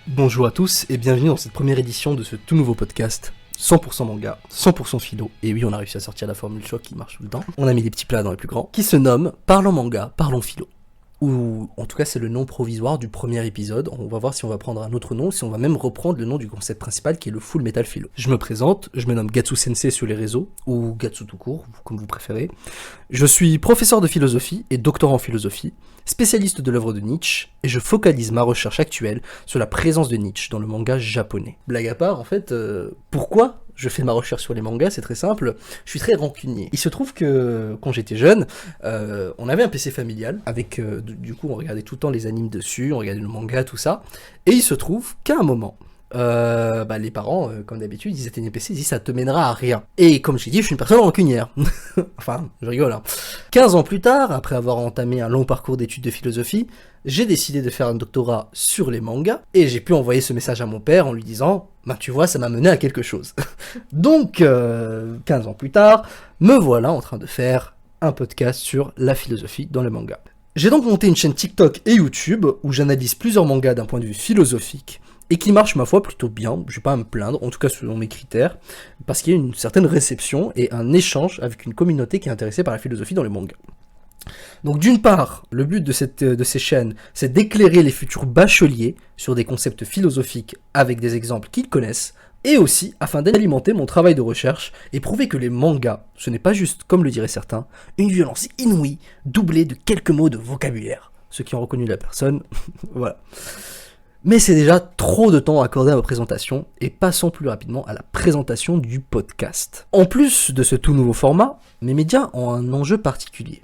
Bonjour à tous et bienvenue dans cette première édition de ce tout nouveau podcast 100% manga, 100% philo, et oui on a réussi à sortir la formule choc qui marche tout le temps, on a mis des petits plats dans les plus grands, qui se nomme Parlons manga, parlons philo. Ou en tout cas c'est le nom provisoire du premier épisode, on va voir si on va prendre un autre nom, si on va même reprendre le nom du concept principal qui est le Full Metal Philo. Je me présente, je me nomme Gatsu Sensei sur les réseaux, ou Gatsu tout court, comme vous préférez. Je suis professeur de philosophie et doctorant en philosophie, spécialiste de l'œuvre de Nietzsche, et je focalise ma recherche actuelle sur la présence de Nietzsche dans le manga japonais. Blague à part, en fait, pourquoi je fais ma recherche sur les mangas? C'est très simple, je suis très rancunier. Il se trouve que, quand j'étais jeune, on avait un PC familial, avec, du coup, on regardait tout le temps les animes dessus, on regardait le manga, tout ça, et il se trouve qu'à un moment, les parents, comme d'habitude, ils éteignent le PC, ils disent ça te mènera à rien. Et comme je l'ai dit, je suis une personne rancunière. Enfin, je rigole, hein. 15 ans plus tard, après avoir entamé un long parcours d'études de philosophie, j'ai décidé de faire un doctorat sur les mangas, et j'ai pu envoyer ce message à mon père en lui disant « Bah tu vois, ça m'a mené à quelque chose. » Donc, 15 ans plus tard, me voilà en train de faire un podcast sur la philosophie dans les mangas. J'ai donc monté une chaîne TikTok et YouTube où j'analyse plusieurs mangas d'un point de vue philosophique, et qui marche, ma foi, plutôt bien, je vais pas à me plaindre, en tout cas selon mes critères, parce qu'il y a une certaine réception et un échange avec une communauté qui est intéressée par la philosophie dans les mangas. Donc d'une part, le but de ces chaînes, c'est d'éclairer les futurs bacheliers sur des concepts philosophiques avec des exemples qu'ils connaissent, et aussi afin d'alimenter mon travail de recherche et prouver que les mangas, ce n'est pas juste, comme le diraient certains, une violence inouïe doublée de quelques mots de vocabulaire. Ceux qui ont reconnu la personne, voilà. Mais c'est déjà trop de temps accordé à ma présentation, et passons plus rapidement à la présentation du podcast. En plus de ce tout nouveau format, mes médias ont un enjeu particulier.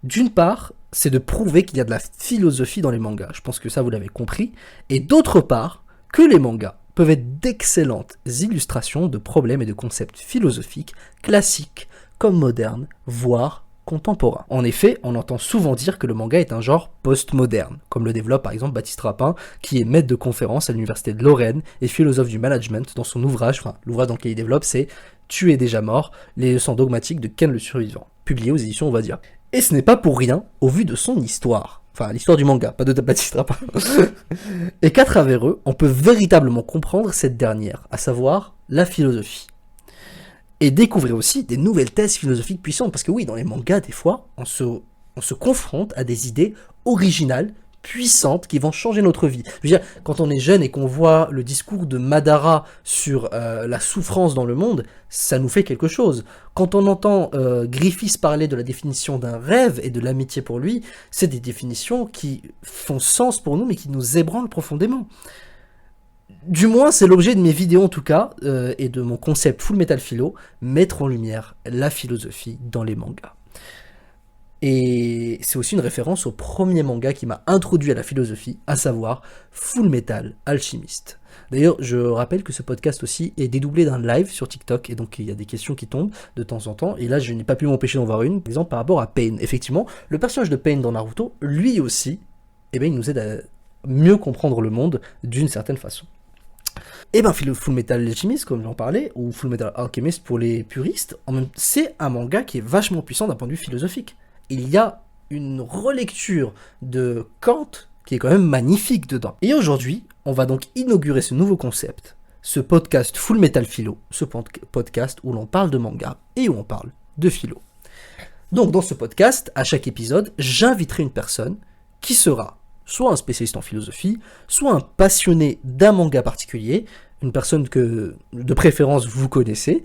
D'une part, c'est de prouver qu'il y a de la philosophie dans les mangas, je pense que ça vous l'avez compris, et d'autre part, que les mangas peuvent être d'excellentes illustrations de problèmes et de concepts philosophiques classiques comme modernes, voire contemporain. En effet, on entend souvent dire que le manga est un genre post-moderne, comme le développe par exemple Baptiste Rapin, qui est maître de conférence à l'université de Lorraine et philosophe du management dans son ouvrage, l'ouvrage dans lequel il développe, c'est « Tu es déjà mort, les leçons dogmatiques de Ken le survivant », publié aux éditions On va dire. Et ce n'est pas pour rien, au vu de son histoire. Enfin, l'histoire du manga, pas de Baptiste Rapin. Et qu'à travers eux, on peut véritablement comprendre cette dernière, à savoir la philosophie. Et découvrir aussi des nouvelles thèses philosophiques puissantes, parce que oui, dans les mangas, des fois, on se confronte à des idées originales, puissantes, qui vont changer notre vie. Je veux dire, quand on est jeune et qu'on voit le discours de Madara sur la souffrance dans le monde, ça nous fait quelque chose. Quand on entend Griffiths parler de la définition d'un rêve et de l'amitié pour lui, c'est des définitions qui font sens pour nous, mais qui nous ébranlent profondément. Du moins, c'est l'objet de mes vidéos en tout cas, et de mon concept Full Metal Philo, mettre en lumière la philosophie dans les mangas. Et c'est aussi une référence au premier manga qui m'a introduit à la philosophie, à savoir Full Metal Alchemist. D'ailleurs, je rappelle que ce podcast aussi est dédoublé d'un live sur TikTok, et donc il y a des questions qui tombent de temps en temps, et là je n'ai pas pu m'empêcher d'en voir une, par exemple par rapport à Pain. Effectivement, le personnage de Pain dans Naruto, lui aussi, il nous aide à mieux comprendre le monde d'une certaine façon. Et Full Metal Alchemist, comme j'en parlais, ou Full Metal Alchemist pour les puristes, c'est un manga qui est vachement puissant d'un point de vue philosophique. Il y a une relecture de Kant qui est quand même magnifique dedans. Et aujourd'hui, on va donc inaugurer ce nouveau concept, ce podcast Full Metal Philo, ce podcast où l'on parle de manga et où on parle de philo. Donc dans ce podcast, à chaque épisode, j'inviterai une personne qui sera soit un spécialiste en philosophie, soit un passionné d'un manga particulier, une personne que, de préférence, vous connaissez,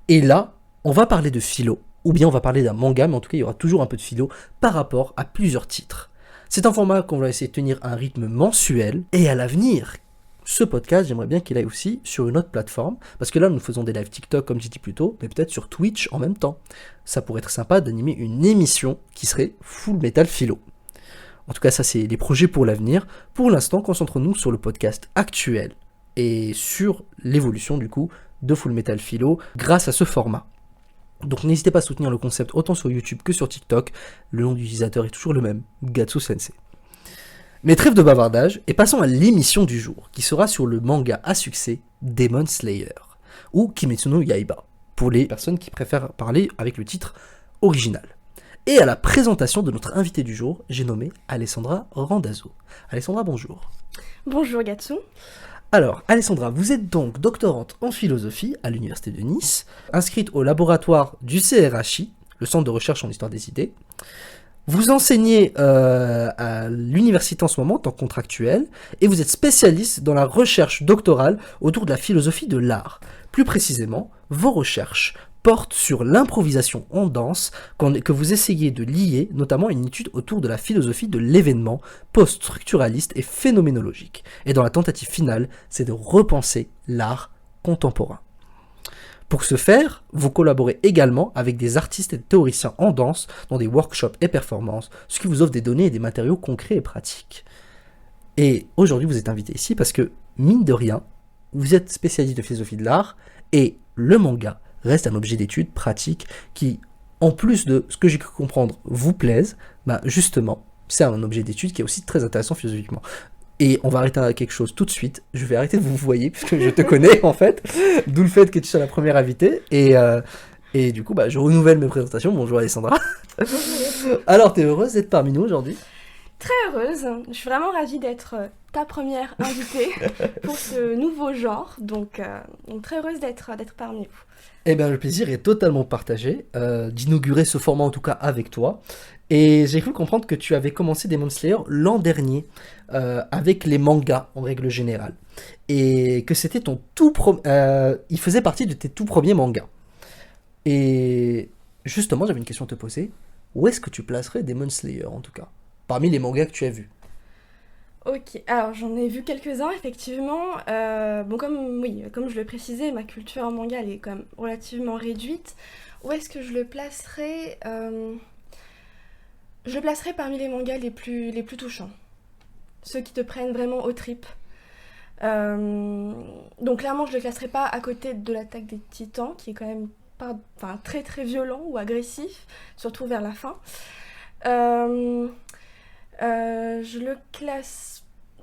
et là, on va parler de philo, ou bien on va parler d'un manga, mais en tout cas, il y aura toujours un peu de philo par rapport à plusieurs titres. C'est un format qu'on va essayer de tenir à un rythme mensuel, et à l'avenir, ce podcast, j'aimerais bien qu'il aille aussi sur une autre plateforme, parce que là, nous faisons des lives TikTok, comme j'ai dit plus tôt, mais peut-être sur Twitch en même temps. Ça pourrait être sympa d'animer une émission qui serait Full Metal Philo. En tout cas, ça, c'est les projets pour l'avenir. Pour l'instant, concentrons-nous sur le podcast actuel et sur l'évolution, du coup, de Full Metal Philo grâce à ce format. Donc, n'hésitez pas à soutenir le concept autant sur YouTube que sur TikTok. Le nom d'utilisateur est toujours le même, Gatsu Sensei. Mais trêve de bavardage, et passons à l'émission du jour, qui sera sur le manga à succès Demon Slayer, ou Kimetsu no Yaiba, pour les personnes qui préfèrent parler avec le titre original. Et à la présentation de notre invité du jour, j'ai nommé Alessandra Randazzo. Alessandra, bonjour. Bonjour Gatsu. Alors, Alessandra, vous êtes donc doctorante en philosophie à l'Université de Nice, inscrite au laboratoire du CRHI, le Centre de recherche en histoire des idées. Vous enseignez à l'université en ce moment en tant que contractuel, et vous êtes spécialiste dans la recherche doctorale autour de la philosophie de l'art. Plus précisément, vos recherches portent sur l'improvisation en danse que vous essayez de lier notamment à une étude autour de la philosophie de l'événement post-structuraliste et phénoménologique. Et dans la tentative finale, c'est de repenser l'art contemporain. Pour ce faire, vous collaborez également avec des artistes et des théoriciens en danse dans des workshops et performances, ce qui vous offre des données et des matériaux concrets et pratiques. Et aujourd'hui, vous êtes invité ici parce que, mine de rien, vous êtes spécialiste de philosophie de l'art et le manga reste un objet d'étude pratique qui, en plus de ce que j'ai pu comprendre, vous plaise, justement, c'est un objet d'étude qui est aussi très intéressant philosophiquement. Et on va arrêter à quelque chose tout de suite. Je vais arrêter de vous voyer, puisque je te connais, en fait. D'où le fait que tu sois la première invitée. Et du coup, je renouvelle mes présentations. Bonjour Alessandra. Alors, t'es heureuse d'être parmi nous aujourd'hui ? Très heureuse. Je suis vraiment ravie d'être ta première invitée pour ce nouveau genre. Donc très heureuse d'être parmi vous. Eh bien, le plaisir est totalement partagé d'inaugurer ce format, en tout cas, avec toi. Et j'ai cru comprendre que tu avais commencé Demon Slayer l'an dernier avec les mangas en règle générale. Et que c'était ton il faisait partie de tes tout premiers mangas. Et justement, j'avais une question à te poser. Où est-ce que tu placerais Demon Slayer, en tout cas, parmi les mangas que tu as vus ? Ok, alors j'en ai vu quelques-uns effectivement. Comme je le précisais, ma culture en manga elle est quand même relativement réduite. Où est-ce que je le placerais Je le placerais parmi les mangas les plus touchants. Ceux qui te prennent vraiment aux tripes. Donc clairement je le classerais pas à côté de l'Attaque des Titans, qui est quand même très très violent ou agressif, surtout vers la fin. Je le classe...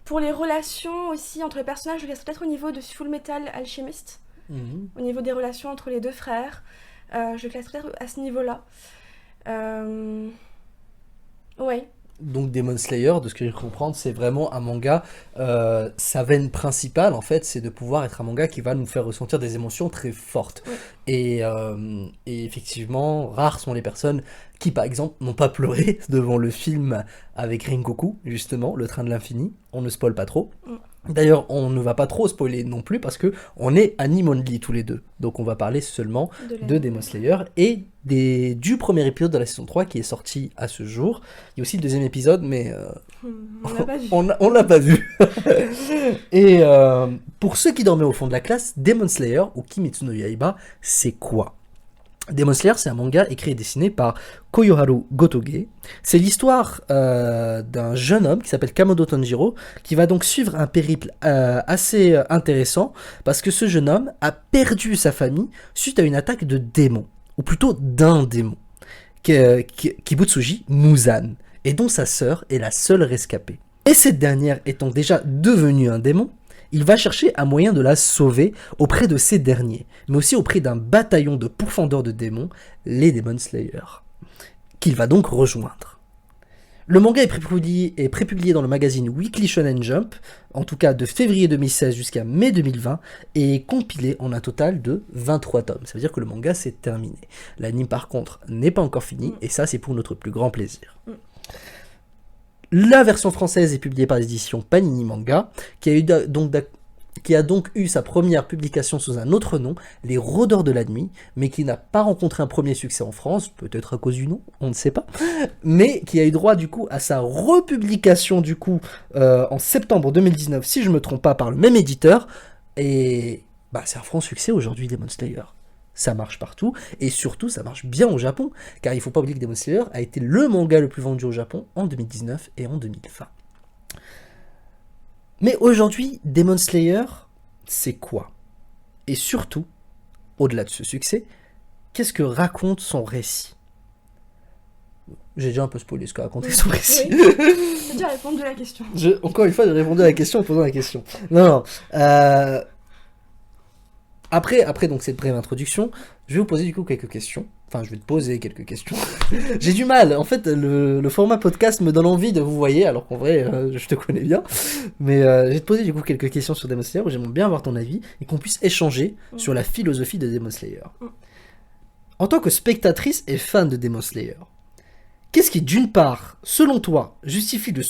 Pour les relations aussi entre les personnages, je le classe peut-être au niveau de Full Metal Alchemist. Au niveau des relations entre les deux frères. Je le classe peut-être à ce niveau-là. Ouais. Donc Demon Slayer, de ce que je comprends, c'est vraiment un manga, sa veine principale en fait, c'est de pouvoir être un manga qui va nous faire ressentir des émotions très fortes. Ouais. Et effectivement, rares sont les personnes qui par exemple n'ont pas pleuré devant le film avec Rengoku, justement, Le Train de l'Infini. On ne spoil pas trop. D'ailleurs, on ne va pas trop spoiler non plus parce que on est anime only tous les deux. Donc on va parler seulement de Demon Slayer et du premier épisode de la saison 3 qui est sorti à ce jour. Il y a aussi le deuxième épisode, mais on l'a pas vu. on l'a pas vu. Et pour ceux qui dormaient au fond de la classe, Demon Slayer ou Kimetsu no Yaiba, c'est quoi ? Demon Slayer, c'est un manga écrit et dessiné par Koyoharu Gotoge. C'est l'histoire d'un jeune homme qui s'appelle Kamodo Tanjiro, qui va donc suivre un périple assez intéressant, parce que ce jeune homme a perdu sa famille suite à une attaque de démons, ou plutôt d'un démon, Kibutsuji Muzan, et dont sa sœur est la seule rescapée. Et cette dernière étant déjà devenue un démon, il va chercher un moyen de la sauver auprès de ces derniers, mais aussi auprès d'un bataillon de pourfendeurs de démons, les Demon Slayers, qu'il va donc rejoindre. Le manga est prépublié dans le magazine Weekly Shonen Jump, en tout cas de février 2016 jusqu'à mai 2020, et est compilé en un total de 23 tomes. Ça veut dire que le manga s'est terminé. L'anime par contre n'est pas encore fini, et ça c'est pour notre plus grand plaisir. La version française est publiée par l'édition Panini Manga, qui a donc eu sa première publication sous un autre nom, Les Rôdeurs de la Nuit, mais qui n'a pas rencontré un premier succès en France, peut-être à cause du nom, on ne sait pas, mais qui a eu droit du coup à sa republication du coup en septembre 2019, si je ne me trompe pas, par le même éditeur, et c'est un franc succès aujourd'hui, Demon Slayer. Ça marche partout, et surtout ça marche bien au Japon, car il ne faut pas oublier que Demon Slayer a été le manga le plus vendu au Japon en 2019 et en 2020. Mais aujourd'hui, Demon Slayer, c'est quoi ? Et surtout, au-delà de ce succès, qu'est-ce que raconte son récit ? J'ai déjà un peu spoilé ce qu'a raconté son récit. J'ai déjà répondu à la question. Encore une fois, j'ai répondu à la question en posant la question. Non. Après donc cette brève introduction, je vais vous poser du coup quelques questions Enfin, je vais te poser quelques questions. J'ai du mal. En fait, le format podcast me donne envie de vous voyez, alors qu'en vrai, je te connais bien. Mais je vais te poser du coup quelques questions sur Demon Slayer où j'aimerais bien avoir ton avis et qu'on puisse échanger sur la philosophie de Demon Slayer. En tant que spectatrice et fan de Demon Slayer, qu'est-ce qui, d'une part, selon toi, justifie le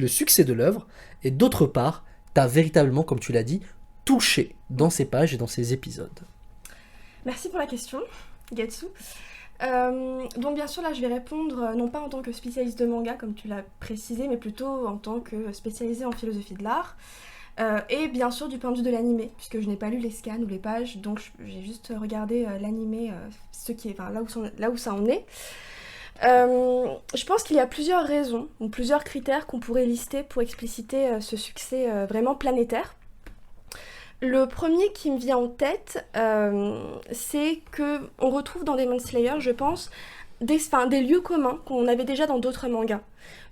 succès de l'œuvre et d'autre part, t'a véritablement, comme tu l'as dit, touché dans ces pages et dans ces épisodes? Merci pour la question, Gatsu. Donc bien sûr là je vais répondre non pas en tant que spécialiste de manga comme tu l'as précisé, mais plutôt en tant que spécialisée en philosophie de l'art. Et bien sûr du point de vue de l'animé, puisque je n'ai pas lu les scans ou les pages, donc j'ai juste regardé l'animé, là où ça en est. Je pense qu'il y a plusieurs raisons, ou plusieurs critères qu'on pourrait lister pour expliciter ce succès vraiment planétaire. Le premier qui me vient en tête, c'est qu'on retrouve dans Demon Slayer, je pense, des lieux communs qu'on avait déjà dans d'autres mangas.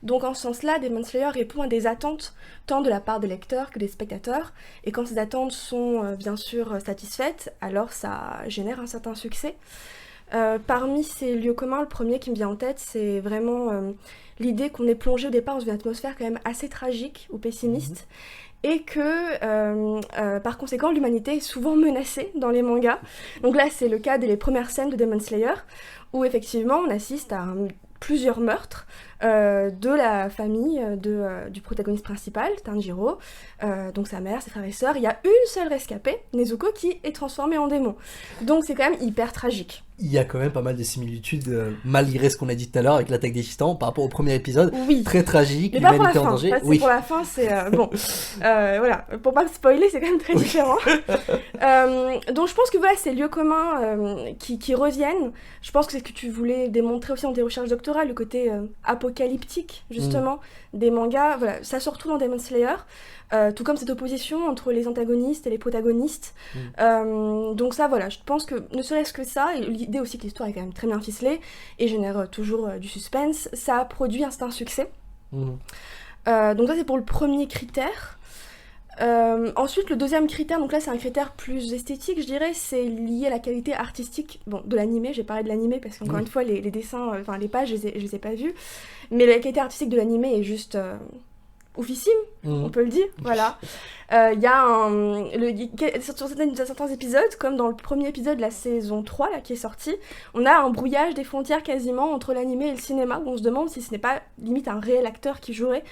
Donc en ce sens-là, Demon Slayer répond à des attentes tant de la part des lecteurs que des spectateurs, et quand ces attentes sont bien sûr satisfaites, alors ça génère un certain succès. Parmi ces lieux communs, le premier qui me vient en tête, c'est vraiment l'idée qu'on est plongé au départ dans une atmosphère quand même assez tragique ou pessimiste, et que par conséquent l'humanité est souvent menacée dans les mangas. Donc là c'est le cas dès les premières scènes de Demon Slayer, où effectivement on assiste à plusieurs meurtres de la famille du protagoniste principal, Tanjiro, donc sa mère, ses frères et sœurs. Il y a une seule rescapée, Nezuko, qui est transformée en démon. Donc c'est quand même hyper tragique. Il y a quand même pas mal de similitudes, malgré ce qu'on a dit tout à l'heure avec l'attaque des Titans, par rapport au premier épisode. Oui. Très tragique, mais pas l'humanité pour la en fin. danger. En fait, pour la fin, c'est bon. Voilà, pour pas spoiler, c'est quand même très différent. Donc je pense que voilà, ces lieux communs qui reviennent. Je pense que c'est ce que tu voulais démontrer aussi dans tes recherches doctorales, le côté apocalyptique justement des mangas. Voilà, ça se retrouve dans Demon Slayer. Tout comme cette opposition entre les antagonistes et les protagonistes. Donc ça, voilà, je pense que ne serait-ce que ça, et l'idée aussi que l'histoire est quand même très bien ficelée et génère toujours du suspense, ça a produit un certain succès. Donc ça, c'est pour le premier critère. Ensuite, le deuxième critère, donc là c'est un critère plus esthétique, je dirais, c'est lié à la qualité artistique de l'animé. J'ai parlé de l'animé parce qu'encore une fois, les dessins, les pages, je les ai pas vus, mais la qualité artistique de l'animé est juste oufissime, on peut le dire, voilà. Il y a sur certains épisodes, comme dans le premier épisode de la saison 3 là, qui est sorti, on a un brouillage des frontières quasiment entre l'animé et le cinéma, où on se demande si ce n'est pas limite un réel acteur qui jouerait,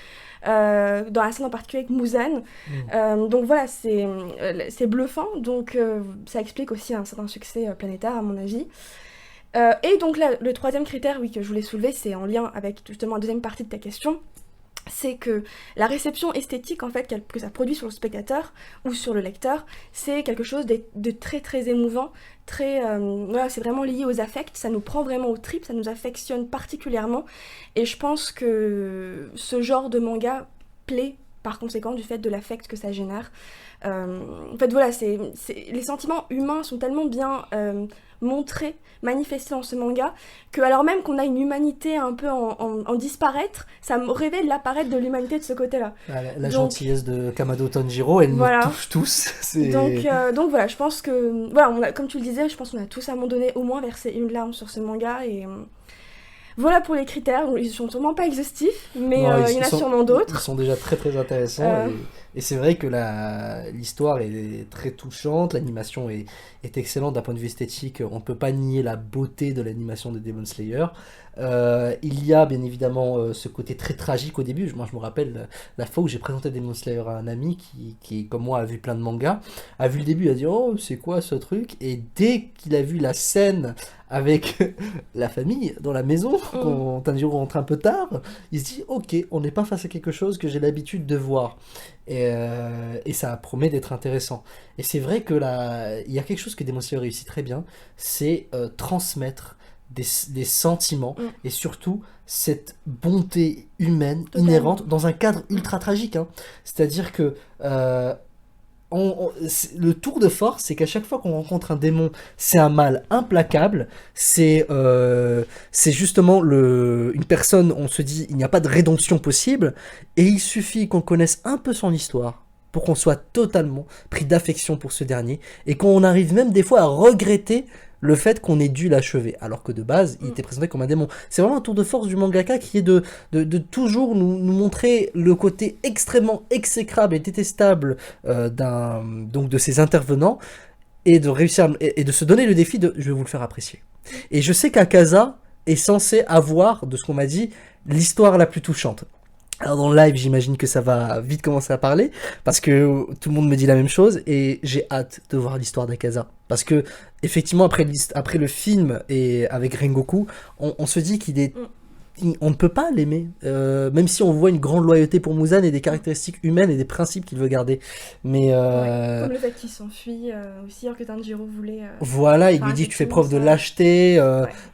dans la scène en particulier avec Muzan. Donc voilà, c'est bluffant, donc ça explique aussi un certain succès planétaire à mon avis. Et donc là, le troisième critère que je voulais soulever, c'est en lien avec justement la deuxième partie de ta question, c'est que la réception esthétique en fait que ça produit sur le spectateur ou sur le lecteur, c'est quelque chose de très très émouvant, très voilà, c'est vraiment lié aux affects, ça nous prend vraiment aux tripes, ça nous affectionne particulièrement, et je pense que ce genre de manga plaît par conséquent du fait de l'affect que ça génère. En fait voilà, les sentiments humains sont tellement bien montrés, manifestés dans ce manga, que alors même qu'on a une humanité un peu en disparaître, ça me révèle l'apparaître de l'humanité de ce côté-là. La gentillesse de Kamado Tanjiro, elle nous touche tous. Donc voilà, je pense que, voilà, comme tu le disais, je pense qu'on a tous à un moment donné au moins versé une larme sur ce manga, et voilà pour les critères. Ils sont sûrement pas exhaustifs, mais il y en a sûrement d'autres. Ils sont déjà très très intéressants, et c'est vrai que l'histoire est très touchante, l'animation est excellente d'un point de vue esthétique, on ne peut pas nier la beauté de l'animation de Demon Slayer. Il y a bien évidemment ce côté très tragique au début. Moi je me rappelle la fois où j'ai présenté Demon Slayer à un ami qui comme moi a vu plein de mangas, a vu le début, il a dit oh c'est quoi ce truc, et dès qu'il a vu la scène avec la famille dans la maison, quand Tanjiro rentre un peu tard, il se dit ok, on n'est pas face à quelque chose que j'ai l'habitude de voir, et ça promet d'être intéressant. Et c'est vrai que il y a quelque chose que Demon Slayer réussit très bien, c'est transmettre des sentiments, et surtout cette bonté humaine inhérente dans un cadre ultra tragique, hein. C'est-à-dire que le tour de force, c'est qu'à chaque fois qu'on rencontre un démon, c'est un mal implacable, c'est justement une personne, on se dit il n'y a pas de rédemption possible, et il suffit qu'on connaisse un peu son histoire, pour qu'on soit totalement pris d'affection pour ce dernier, et qu'on arrive même des fois à regretter le fait qu'on ait dû l'achever, alors que de base, il était présenté comme un démon. C'est vraiment un tour de force du mangaka qui est de toujours nous montrer le côté extrêmement exécrable et détestable donc de ses intervenants, et de réussir et de se donner le défi de « je vais vous le faire apprécier ». Et je sais qu'Akaza est censé avoir, de ce qu'on m'a dit, l'histoire la plus touchante. Alors dans le live, j'imagine que ça va vite commencer à parler, parce que tout le monde me dit la même chose, et j'ai hâte de voir l'histoire d'Akaza. Parce que, effectivement, après le film, et avec Rengoku, on se dit qu'il est... On ne peut pas l'aimer, même si on voit une grande loyauté pour Muzan et des caractéristiques humaines et des principes qu'il veut garder. Mais comme le fait qu'il s'enfuit aussi, alors que Tanjiro voulait... Voilà, il lui dit que tu fais preuve de lâcheté,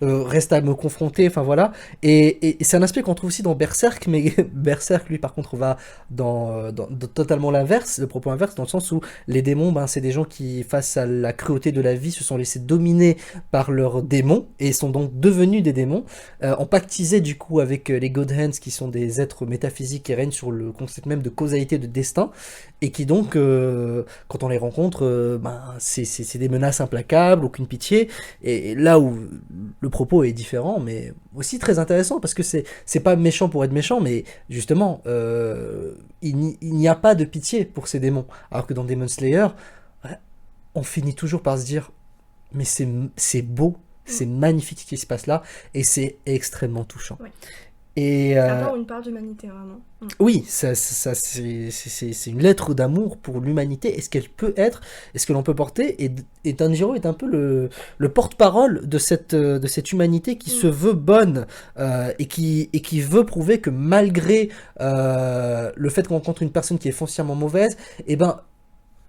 reste à me confronter, enfin voilà. Et c'est un aspect qu'on trouve aussi dans Berserk, mais Berserk, lui, par contre, va dans totalement l'inverse, le propos inverse, dans le sens où les démons, c'est des gens qui, face à la cruauté de la vie, se sont laissés dominer par leurs démons, et sont donc devenus des démons, ont pactisé du coup avec les God Hands, qui sont des êtres métaphysiques qui règnent sur le concept même de causalité, de destin, et qui donc, quand on les rencontre, c'est des menaces implacables, aucune pitié, et là où le propos est différent, mais aussi très intéressant, parce que c'est pas méchant pour être méchant, mais justement, il n'y a pas de pitié pour ces démons, alors que dans Demon Slayer, on finit toujours par se dire, mais c'est beau, c'est magnifique ce qui se passe là, et c'est extrêmement touchant. Ouais. Et ça apporte une part d'humanité, vraiment. Oui, ça c'est une lettre d'amour pour l'humanité, et ce qu'elle peut être, et ce que l'on peut porter, et Tanjiro est un peu le porte-parole de cette humanité qui se veut bonne, et qui veut prouver que malgré le fait qu'on rencontre une personne qui est foncièrement mauvaise, et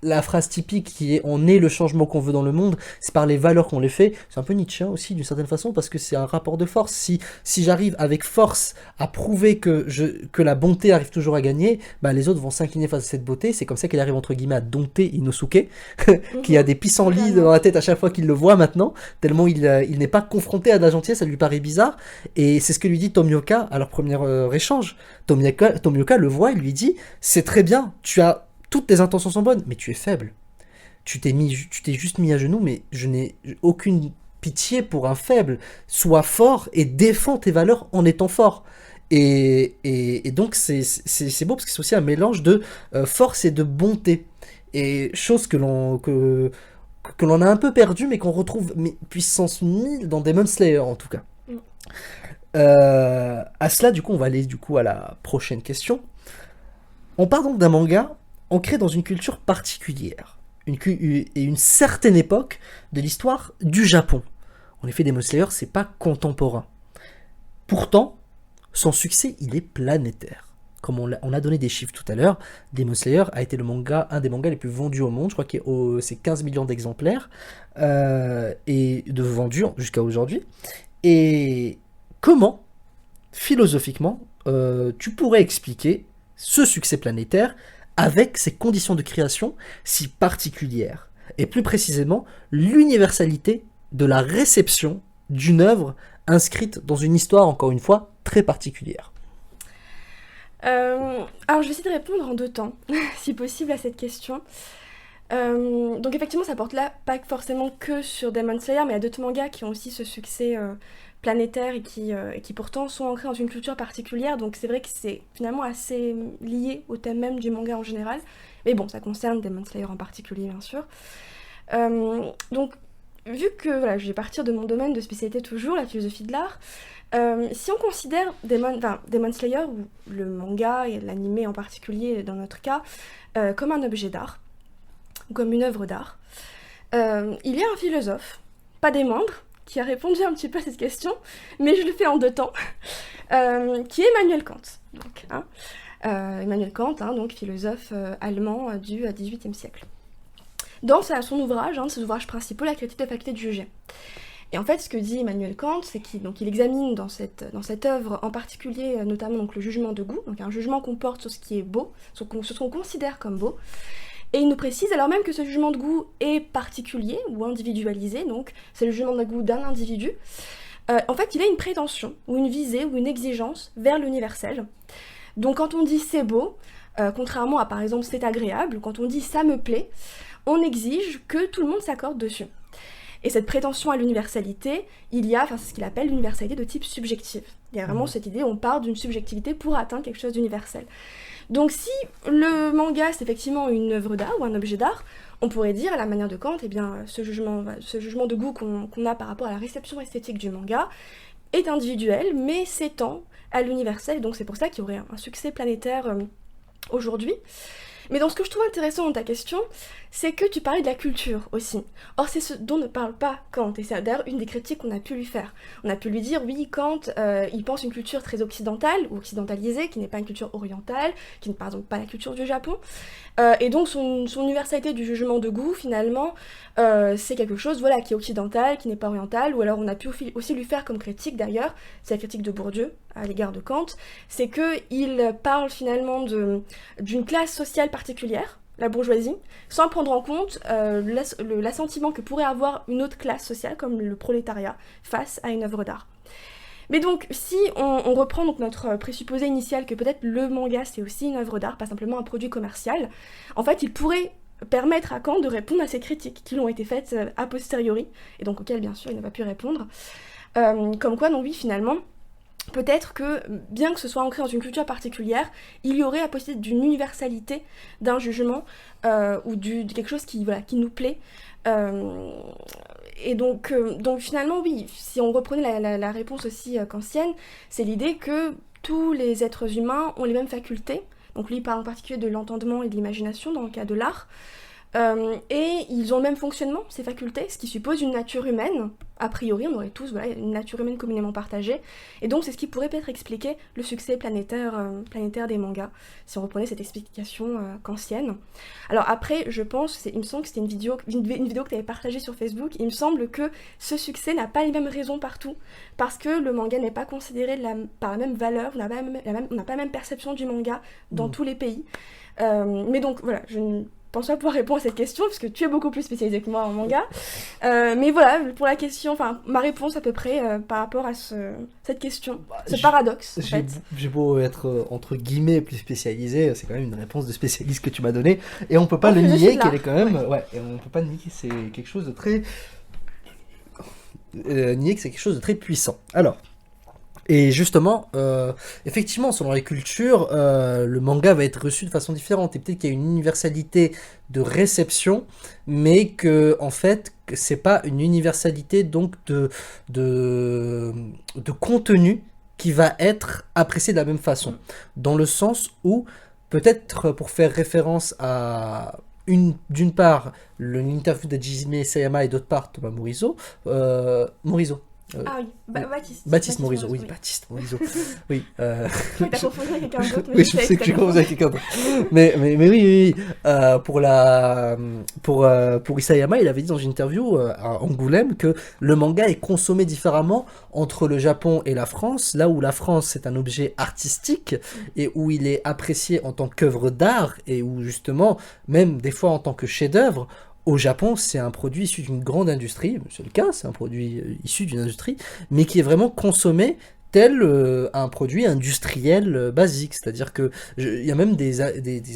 la phrase typique qui est « on est le changement qu'on veut dans le monde », c'est par les valeurs qu'on les fait. C'est un peu Nietzsche aussi, d'une certaine façon, parce que c'est un rapport de force. Si j'arrive avec force à prouver que la bonté arrive toujours à gagner, les autres vont s'incliner face à cette beauté. C'est comme ça qu'il arrive, entre guillemets, à dompter Inosuke, qui a des pissenlits dans la tête à chaque fois qu'il le voit maintenant, tellement il n'est pas confronté à de la gentillesse, ça lui paraît bizarre. Et c'est ce que lui dit Tomioka à leur premier échange. Tomioka le voit, il lui dit « c'est très bien, toutes tes intentions sont bonnes, mais tu es faible. Tu t'es juste mis à genoux, mais je n'ai aucune pitié pour un faible. Sois fort et défends tes valeurs en étant fort. » Et donc c'est beau, parce que c'est aussi un mélange de force et de bonté. Et chose que l'on a un peu perdu, mais qu'on retrouve puissance 1000 dans Demon Slayer, en tout cas. À cela, du coup, on va aller à la prochaine question. On part donc d'un manga ancré dans une culture particulière, et une certaine époque de l'histoire du Japon. En effet, Demon Slayer, c'est pas contemporain. Pourtant, son succès, il est planétaire. Comme on a donné des chiffres tout à l'heure, Demon Slayer a été un des mangas les plus vendus au monde. Je crois que c'est 15 millions d'exemplaires et de vendus jusqu'à aujourd'hui. Et comment, philosophiquement, tu pourrais expliquer ce succès planétaire avec ces conditions de création si particulières, et plus précisément l'universalité de la réception d'une œuvre inscrite dans une histoire, encore une fois, très particulière. Alors je vais essayer de répondre en 2 temps, si possible, à cette question. Donc effectivement, ça porte là pas forcément que sur Demon Slayer, mais il y a d'autres mangas qui ont aussi ce succès planétaire et qui pourtant sont ancrés dans une culture particulière, donc c'est vrai que c'est finalement assez lié au thème même du manga en général, mais bon, ça concerne Demon Slayer en particulier, bien sûr. Donc, vu que je vais partir de mon domaine de spécialité toujours, la philosophie de l'art, si on considère Demon Slayer, ou le manga et l'anime en particulier dans notre cas, comme un objet d'art, ou comme une œuvre d'art, il y a un philosophe, pas des moindres, qui a répondu un petit peu à cette question, mais je le fais en 2 temps, qui est Emmanuel Kant. Donc, Emmanuel Kant, donc philosophe allemand du XVIIIe siècle. Dans son ouvrage, un de ses ouvrages principaux, La critique de la faculté de juger. Et en fait, ce que dit Emmanuel Kant, c'est qu'il examine dans cette œuvre en particulier, notamment donc, le jugement de goût, donc un jugement qu'on porte sur ce qui est beau, sur ce qu'on considère comme beau. Et il nous précise alors même que ce jugement de goût est particulier ou individualisé, donc c'est le jugement de goût d'un individu. En fait, il a une prétention, ou une visée, ou une exigence vers l'universel. Donc quand on dit c'est beau, contrairement à par exemple c'est agréable, quand on dit ça me plaît, on exige que tout le monde s'accorde dessus. Et cette prétention à l'universalité, il y a, c'est ce qu'il appelle l'universalité de type subjectif. Il y a vraiment cette idée, on part d'une subjectivité pour atteindre quelque chose d'universel. Donc si le manga c'est effectivement une œuvre d'art ou un objet d'art, on pourrait dire à la manière de Kant, eh bien ce jugement de goût qu'on a par rapport à la réception esthétique du manga est individuel, mais s'étend à l'universel, donc c'est pour ça qu'il y aurait un succès planétaire aujourd'hui. Mais dans ce que je trouve intéressant dans ta question, c'est que tu parlais de la culture aussi. Or, c'est ce dont ne parle pas Kant, et c'est d'ailleurs une des critiques qu'on a pu lui faire. On a pu lui dire, oui, Kant, il pense une culture très occidentale, ou occidentalisée, qui n'est pas une culture orientale, qui n'est par exemple pas la culture du Japon. Et donc, son universalité du jugement de goût, finalement, c'est quelque chose voilà, qui est occidental, qui n'est pas oriental, ou alors on a pu aussi lui faire comme critique, d'ailleurs, c'est la critique de Bourdieu à l'égard de Kant, c'est qu'il parle finalement d'une classe sociale particulière, la bourgeoisie, sans prendre en compte l'assentiment que pourrait avoir une autre classe sociale, comme le prolétariat, face à une œuvre d'art. Mais donc, si on reprend donc notre présupposé initial que peut-être le manga c'est aussi une œuvre d'art, pas simplement un produit commercial, en fait il pourrait permettre à Kant de répondre à ces critiques qui lui ont été faites a posteriori, et donc auxquelles bien sûr il n'a pas pu répondre. Comme quoi, non oui, finalement, peut-être que, bien que ce soit ancré dans une culture particulière, il y aurait la possibilité d'une universalité d'un jugement ou de quelque chose qui nous plaît. Et donc finalement, oui, si on reprenait la réponse aussi kantienne, c'est l'idée que tous les êtres humains ont les mêmes facultés. Donc lui, il parle en particulier de l'entendement et de l'imagination dans le cas de l'art. Et ils ont le même fonctionnement, ces facultés, ce qui suppose une nature humaine. A priori, on aurait tous une nature humaine communément partagée. Et donc, c'est ce qui pourrait peut-être expliquer le succès planétaire des mangas, si on reprenait cette explication kantienne. Alors après, je pense, il me semble que c'était une vidéo que tu avais partagée sur Facebook, il me semble que ce succès n'a pas les mêmes raisons partout, parce que le manga n'est pas considéré par la même valeur, on n'a pas la même perception du manga dans tous les pays. Mais donc, voilà, je ne pense pas pouvoir répondre à cette question, parce que tu es beaucoup plus spécialisé que moi en manga. Mais voilà, pour la question, ma réponse à peu près par rapport à cette question, ce paradoxe, en fait. J'ai beau être, entre guillemets, plus spécialisé, c'est quand même une réponse de spécialiste que tu m'as donnée, et on peut pas le nier qu'elle est quand même... Ouais, et on peut pas nier que c'est quelque chose de très... nier que c'est quelque chose de très puissant. Alors... Et justement, effectivement, selon les cultures, le manga va être reçu de façon différente. Et peut-être qu'il y a une universalité de réception, mais que, en fait, c'est pas une universalité donc de contenu qui va être apprécié de la même façon. Dans le sens où, peut-être pour faire référence à... d'une part, l'interview de Jizme Sayama et d'autre part, Thomas Morizo. Ah oui, Baptiste Morisot, oui, Baptiste Morisot. Oui. Oui, t'as confondu avec quelqu'un d'autre, mais oui, je sais que tu confonds avec quelqu'un d'autre. Mais oui. Pour Isayama, il avait dit dans une interview à Angoulême que le manga est consommé différemment entre le Japon et la France, là où la France c'est un objet artistique et où il est apprécié en tant qu'œuvre d'art et où justement, même des fois en tant que chef-d'œuvre. Au Japon, c'est un produit issu d'une grande industrie, c'est le cas, c'est un produit issu d'une industrie, mais qui est vraiment consommé tel un produit industriel basique. C'est-à-dire que il y a même des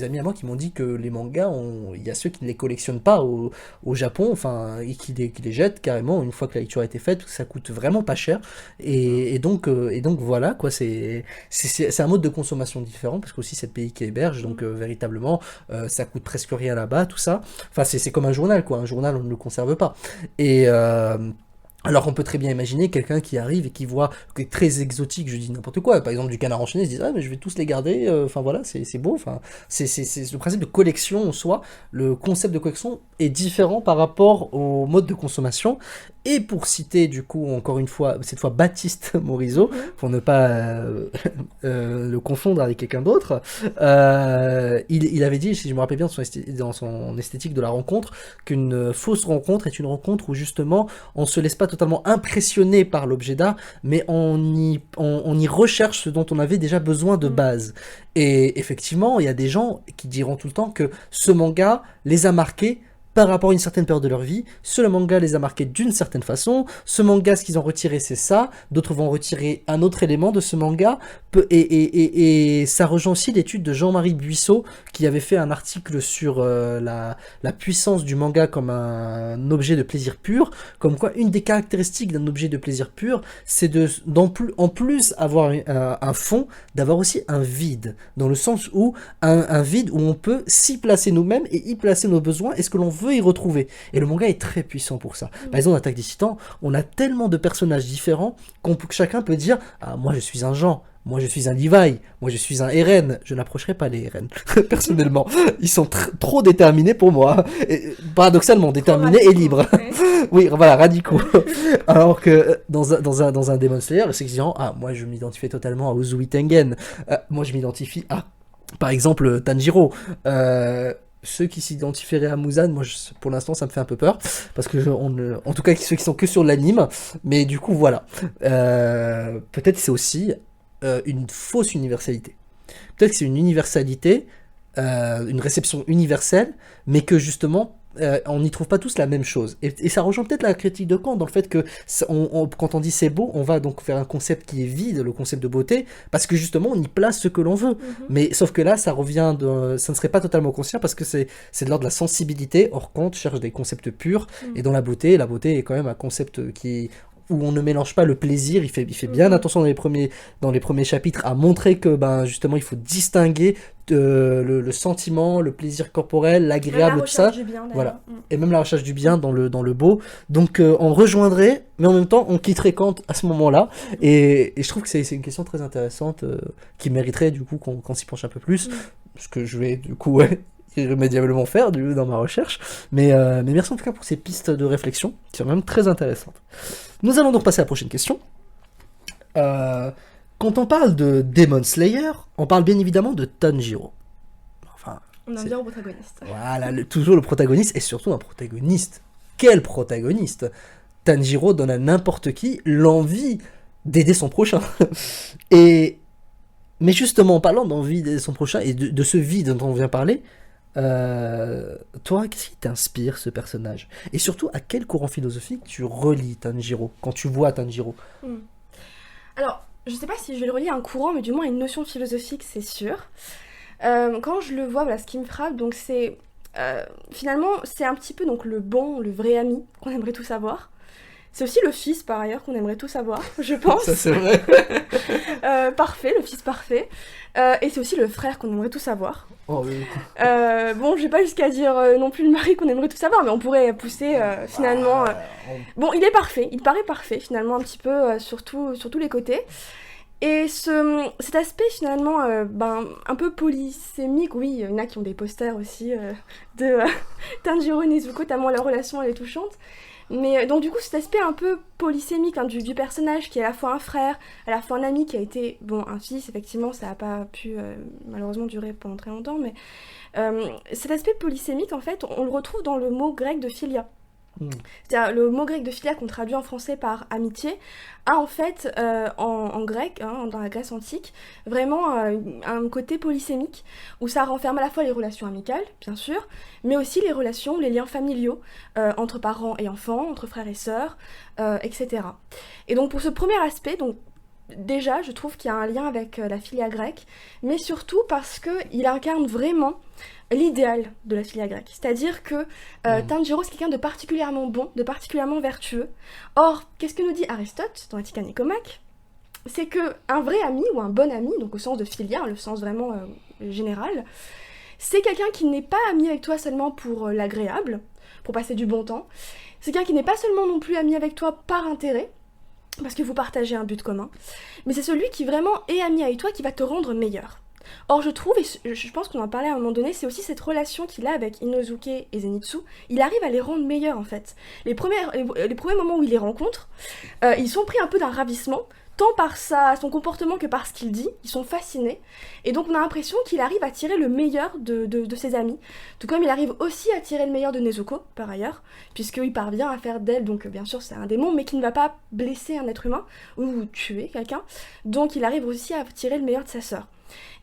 amis à moi qui m'ont dit que les mangas, il y a ceux qui ne les collectionnent pas au Japon, enfin, et qui les jettent carrément une fois que la lecture a été faite, parce que ça coûte vraiment pas cher. Et donc voilà, quoi, c'est un mode de consommation différent, parce qu'aussi c'est le pays qui héberge, donc véritablement, ça coûte presque rien là-bas, tout ça. Enfin, c'est comme un journal, quoi. Un journal, on ne le conserve pas. Et... alors on peut très bien imaginer quelqu'un qui arrive et qui voit que très exotique, je dis n'importe quoi, par exemple du canard enchaîné, il se dit ah mais je vais tous les garder, enfin voilà, c'est beau, enfin c'est le principe de collection en soi, le concept de collection est différent par rapport au mode de consommation. Et pour citer du coup encore une fois, cette fois Baptiste Morisot, pour ne pas le confondre avec quelqu'un d'autre, il avait dit, si je me rappelle bien dans son esthétique de la rencontre, qu'une fausse rencontre est une rencontre où justement on se laisse pas totalement impressionné par l'objet d'art, mais on y recherche ce dont on avait déjà besoin de base. Et effectivement, il y a des gens qui diront tout le temps que ce manga les a marqués par rapport à une certaine période de leur vie. Ce manga les a marqués d'une certaine façon. Ce manga, ce qu'ils ont retiré, c'est ça. D'autres vont retirer un autre élément de ce manga. Et ça rejoint aussi l'étude de Jean-Marie Buisseau, qui avait fait un article sur la puissance du manga comme un objet de plaisir pur. Comme quoi, une des caractéristiques d'un objet de plaisir pur, c'est en plus avoir un fond, d'avoir aussi un vide. Dans le sens où, un vide où on peut s'y placer nous-mêmes et y placer nos besoins et ce que l'on veut y retrouver. Et le manga est très puissant pour ça. Par exemple, dans Attaque des Titans, on a tellement de personnages différents que chacun peut dire « Ah, moi je suis un Jean ». Moi, je suis un Levi. Moi, je suis un Eren. Je n'approcherai pas les Eren, personnellement. Ils sont trop déterminés pour moi. Et, paradoxalement, déterminés et libres. Oui, voilà, radicaux. Alors que dans un Demon Slayer, c'est disant, ah, moi, je m'identifie totalement à Uzui Tengen. Moi, je m'identifie à, par exemple, Tanjiro. Ceux qui s'identifieraient à Muzan, moi, pour l'instant, ça me fait un peu peur. Parce que, en tout cas, ceux qui sont que sur l'anime. Mais du coup, voilà. Peut-être c'est aussi une fausse universalité. Peut-être que c'est une universalité, une réception universelle, mais que justement, on n'y trouve pas tous la même chose. Et ça rejoint peut-être la critique de Kant, dans le fait que quand on dit c'est beau, on va donc faire un concept qui est vide, le concept de beauté, parce que justement, on y place ce que l'on veut. Mais sauf que là, ça ne serait pas totalement conscient, parce que c'est de l'ordre de la sensibilité. Or, Kant cherche des concepts purs, et dans la beauté est quand même un concept où on ne mélange pas le plaisir, il fait bien attention dans les premiers chapitres à montrer que justement il faut distinguer le sentiment, le plaisir corporel, l'agréable, tout ça. Voilà. Et même la recherche du bien dans le beau. Donc on rejoindrait, mais en même temps on quitterait Kant à ce moment-là. Et je trouve que c'est une question très intéressante qui mériterait du coup qu'on s'y penche un peu plus. Ce que je vais du coup irrémédiablement faire dans ma recherche. Mais merci en tout cas pour ces pistes de réflexion qui sont même très intéressantes. Nous allons donc passer à la prochaine question. Quand on parle de Demon Slayer, on parle bien évidemment de Tanjiro. Enfin, on en vient au protagoniste. Voilà, toujours le protagoniste, et surtout un protagoniste. Quel protagoniste! Tanjiro donne à n'importe qui l'envie d'aider son prochain. Mais justement, en parlant d'envie d'aider son prochain et de ce vide dont on vient parler, toi, qu'est-ce qui t'inspire ce personnage? Et surtout, à quel courant philosophique tu relis Tanjiro, quand tu vois Tanjiro? Alors, je sais pas si je vais le relier à un courant, mais du moins à une notion philosophique, c'est sûr. Quand je le vois, voilà, ce qui me frappe, donc c'est... finalement, c'est un petit peu donc le bon, le vrai ami qu'on aimerait tous avoir. C'est aussi le fils, par ailleurs, qu'on aimerait tous avoir, je pense. Ça, c'est vrai. Parfait, le fils parfait. Et c'est aussi le frère qu'on aimerait tous avoir. Oh, oui. Bon, je vais pas jusqu'à dire non plus le mari qu'on aimerait tous avoir, mais on pourrait pousser finalement... Bon, il est parfait, il paraît parfait, finalement, un petit peu sur tous les côtés. Et cet aspect, finalement, un peu polysémique, oui, il y en a qui ont des posters aussi de Tanjiro et Nezuko, tellement leur relation, elle est touchante. Mais donc du coup cet aspect un peu polysémique du personnage qui est à la fois un frère, à la fois un ami qui a été, bon, un fils, effectivement ça n'a pas pu malheureusement durer pendant très longtemps, mais cet aspect polysémique en fait on le retrouve dans le mot grec de philia. C'est-à-dire le mot grec de philia qu'on traduit en français par amitié a en fait en grec, dans la Grèce antique, vraiment un côté polysémique où ça renferme à la fois les relations amicales, bien sûr, mais aussi les relations, les liens familiaux entre parents et enfants, entre frères et sœurs, etc. Et donc pour ce premier aspect, donc déjà je trouve qu'il y a un lien avec la philia grecque, mais surtout parce qu'il incarne vraiment l'idéal de la philia grecque. C'est-à-dire que Tanjiro, c'est quelqu'un de particulièrement bon, de particulièrement vertueux. Or, qu'est-ce que nous dit Aristote dans Éthique et Nicomaque? C'est qu'un vrai ami, ou un bon ami, donc au sens de philia, le sens vraiment général, c'est quelqu'un qui n'est pas ami avec toi seulement pour l'agréable, pour passer du bon temps. C'est quelqu'un qui n'est pas seulement non plus ami avec toi par intérêt, parce que vous partagez un but commun, mais c'est celui qui vraiment est ami avec toi, qui va te rendre meilleur. Or je trouve, et je pense qu'on en parlait à un moment donné, c'est aussi cette relation qu'il a avec Inosuke et Zenitsu, il arrive à les rendre meilleurs en fait. Les premiers moments où il les rencontre, ils sont pris un peu d'un ravissement, tant par son comportement que par ce qu'il dit. Ils sont fascinés. Et donc on a l'impression qu'il arrive à tirer le meilleur de ses amis. Tout comme il arrive aussi à tirer le meilleur de Nezuko, par ailleurs, puisqu'il parvient à faire d'elle, donc bien sûr c'est un démon, mais qui ne va pas blesser un être humain ou tuer quelqu'un. Donc il arrive aussi à tirer le meilleur de sa sœur.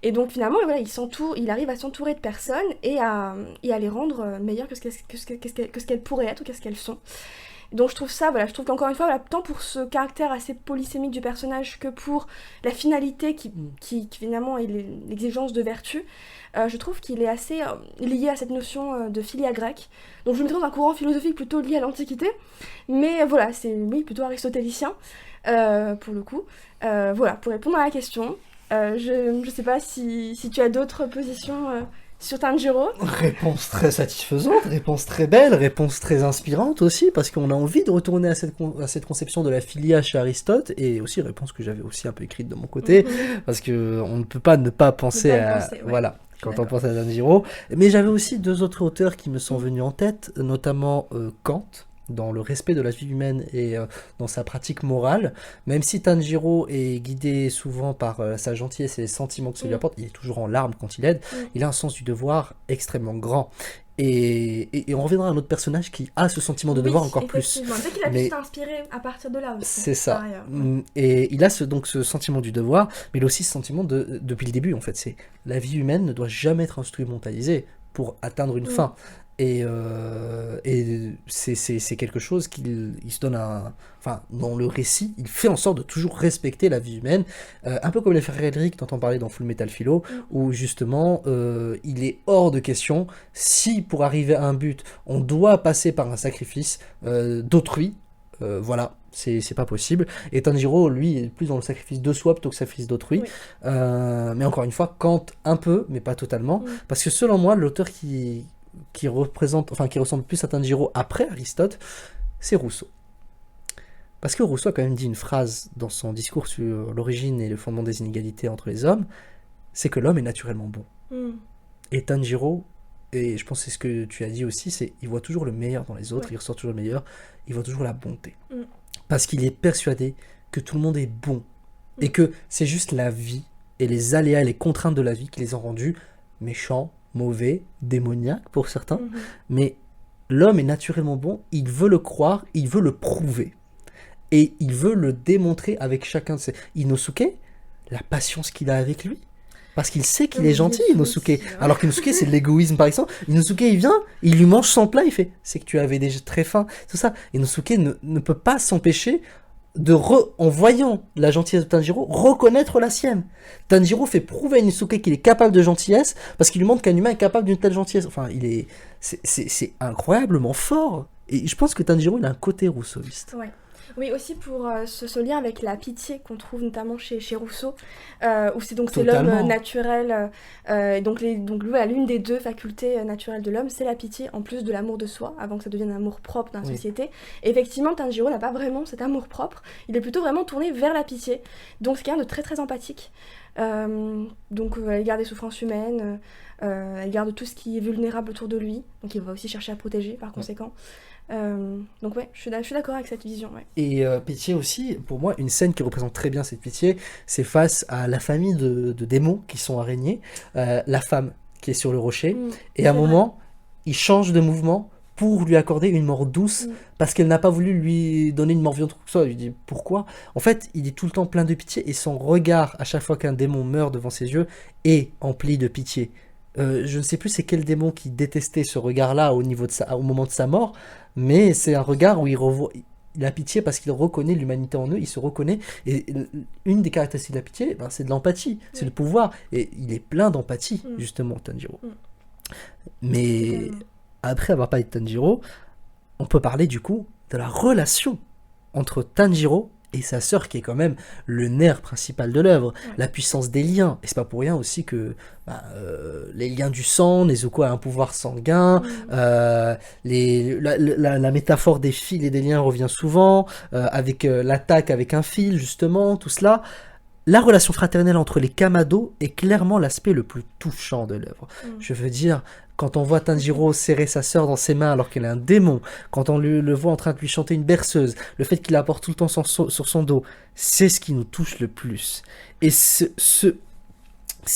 Et donc finalement, voilà, il arrive à s'entourer de personnes et à les rendre meilleures que ce qu'elles pourraient être ou qu'est-ce qu'elles sont. Donc je trouve qu'encore une fois, voilà, tant pour ce caractère assez polysémique du personnage que pour la finalité qui finalement est l'exigence de vertu, je trouve qu'il est assez lié à cette notion de philia grecque. Donc je le mettrais dans un courant philosophique plutôt lié à l'Antiquité, mais voilà, c'est plutôt aristotélicien pour le coup. Voilà, pour répondre à la question, je sais pas si tu as d'autres positions sur Tanjiro. Réponse très satisfaisante, réponse très belle, réponse très inspirante aussi, parce qu'on a envie de retourner à cette conception de la philia chez Aristote, et aussi réponse que j'avais aussi un peu écrite de mon côté, parce que on ne peut pas ne pas penser voilà, quand on pense à Tanjiro. Mais j'avais aussi 2 autres auteurs qui me sont venus en tête, notamment Kant, dans le respect de la vie humaine et dans sa pratique morale. Même si Tanjiro est guidé souvent par sa gentillesse et les sentiments que ça lui apporte, il est toujours en larmes quand il aide, il a un sens du devoir extrêmement grand. Et on reviendra à un autre personnage qui a ce sentiment de devoir encore plus. C'est vrai qu'il a pu s'inspirer à partir de là aussi. C'est ça. Et il a donc ce sentiment du devoir, mais il a aussi ce sentiment depuis le début, en fait. C'est la vie humaine ne doit jamais être instrumentalisée pour atteindre une fin. Et c'est quelque chose qu'il se donne enfin, dans le récit, il fait en sorte de toujours respecter la vie humaine, un peu comme les frères Elric dont on parlait dans Full Metal Philo, où justement, il est hors de question, si pour arriver à un but, on doit passer par un sacrifice d'autrui, voilà, c'est pas possible. Et Tanjiro, lui, est plus dans le sacrifice de soi plutôt que le sacrifice d'autrui. Mais encore une fois, Kant un peu, mais pas totalement, parce que selon moi, l'auteur qui ressemble plus à Tanjiro après Aristote, c'est Rousseau. Parce que Rousseau a quand même dit une phrase dans son discours sur l'origine et le fondement des inégalités entre les hommes, c'est que l'homme est naturellement bon. Et Tanjiro, et je pense que c'est ce que tu as dit aussi, c'est il voit toujours le meilleur dans les autres, il ressort toujours le meilleur, il voit toujours la bonté. Parce qu'il est persuadé que tout le monde est bon, et que c'est juste la vie, et les aléas et les contraintes de la vie qui les ont rendus méchants, mauvais, démoniaque pour certains, mais l'homme est naturellement bon, il veut le croire, il veut le prouver, et il veut le démontrer avec chacun de ses... Inosuke, la patience qu'il a avec lui, parce qu'il sait qu'il est gentil, Inosuke, alors qu'Inosuke c'est de l'égoïsme par exemple. Inosuke il vient, il lui mange son plat, il fait « c'est que tu avais déjà très faim », tout ça. Inosuke ne peut pas s'empêcher en voyant la gentillesse de Tanjiro, reconnaître la sienne. Tanjiro fait prouver à Inosuke qu'il est capable de gentillesse parce qu'il lui montre qu'un humain est capable d'une telle gentillesse. Enfin, c'est incroyablement fort. Et je pense que Tanjiro, il a un côté rousseauiste. Oui, aussi pour ce lien avec la pitié qu'on trouve notamment chez Rousseau, où c'est l'homme naturel, donc l'une des 2 facultés naturelles de l'homme, c'est la pitié, en plus de l'amour de soi, avant que ça devienne un amour propre dans la société. Et effectivement, Tanjiro n'a pas vraiment cet amour propre, il est plutôt vraiment tourné vers la pitié, donc c'est quelqu'un de très très empathique, donc à l'égard des souffrances humaines, à l'égard de tout ce qui est vulnérable autour de lui, donc il va aussi chercher à protéger par conséquent. Donc je suis d'accord avec cette vision. Et pitié aussi, pour moi, une scène qui représente très bien cette pitié, c'est face à la famille de démons qui sont araignées, la femme qui est sur le rocher, et à un moment, il change de mouvement pour lui accorder une mort douce, parce qu'elle n'a pas voulu lui donner une mort violente. Il lui dit pourquoi. En fait, il est tout le temps plein de pitié, et son regard, à chaque fois qu'un démon meurt devant ses yeux, est empli de pitié. Je ne sais plus c'est quel démon qui détestait ce regard-là au moment de sa mort, mais c'est un regard où il a pitié parce qu'il reconnaît l'humanité en eux, il se reconnaît, et une des caractéristiques de la pitié, c'est de l'empathie, c'est le pouvoir, et il est plein d'empathie, justement, Tanjiro. Mais après avoir parlé de Tanjiro, on peut parler du coup de la relation entre Tanjiro et sa sœur, qui est quand même le nerf principal de l'œuvre, la puissance des liens. Et c'est pas pour rien aussi que les liens du sang, Nezuko a un pouvoir sanguin, la métaphore des fils et des liens revient souvent, avec l'attaque avec un fil, justement, tout cela. la relation fraternelle entre les Kamado est clairement l'aspect le plus touchant de l'œuvre. Je veux dire, quand on voit Tanjiro serrer sa sœur dans ses mains alors qu'elle est un démon, quand on le voit en train de lui chanter une berceuse, le fait qu'il la porte tout le temps sur son dos, c'est ce qui nous touche le plus. Et c'est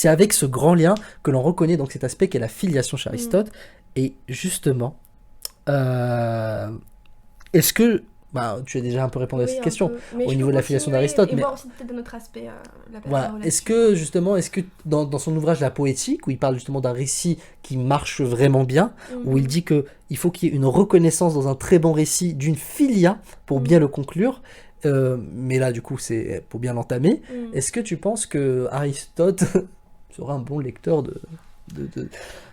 avec ce grand lien que l'on reconnaît donc cet aspect qu'est la filiation chez Aristote. Et justement, est-ce que... tu as déjà un peu répondu à cette question au niveau de la filiation d'Aristote. Mais voir aussi peut-être d'un autre aspect voilà. Est-ce que dans son ouvrage La Poétique, où il parle justement d'un récit qui marche vraiment bien, où il dit qu'il faut qu'il y ait une reconnaissance dans un très bon récit d'une filia pour bien le conclure, mais là du coup c'est pour bien l'entamer, est-ce que tu penses que Aristote sera un bon lecteur de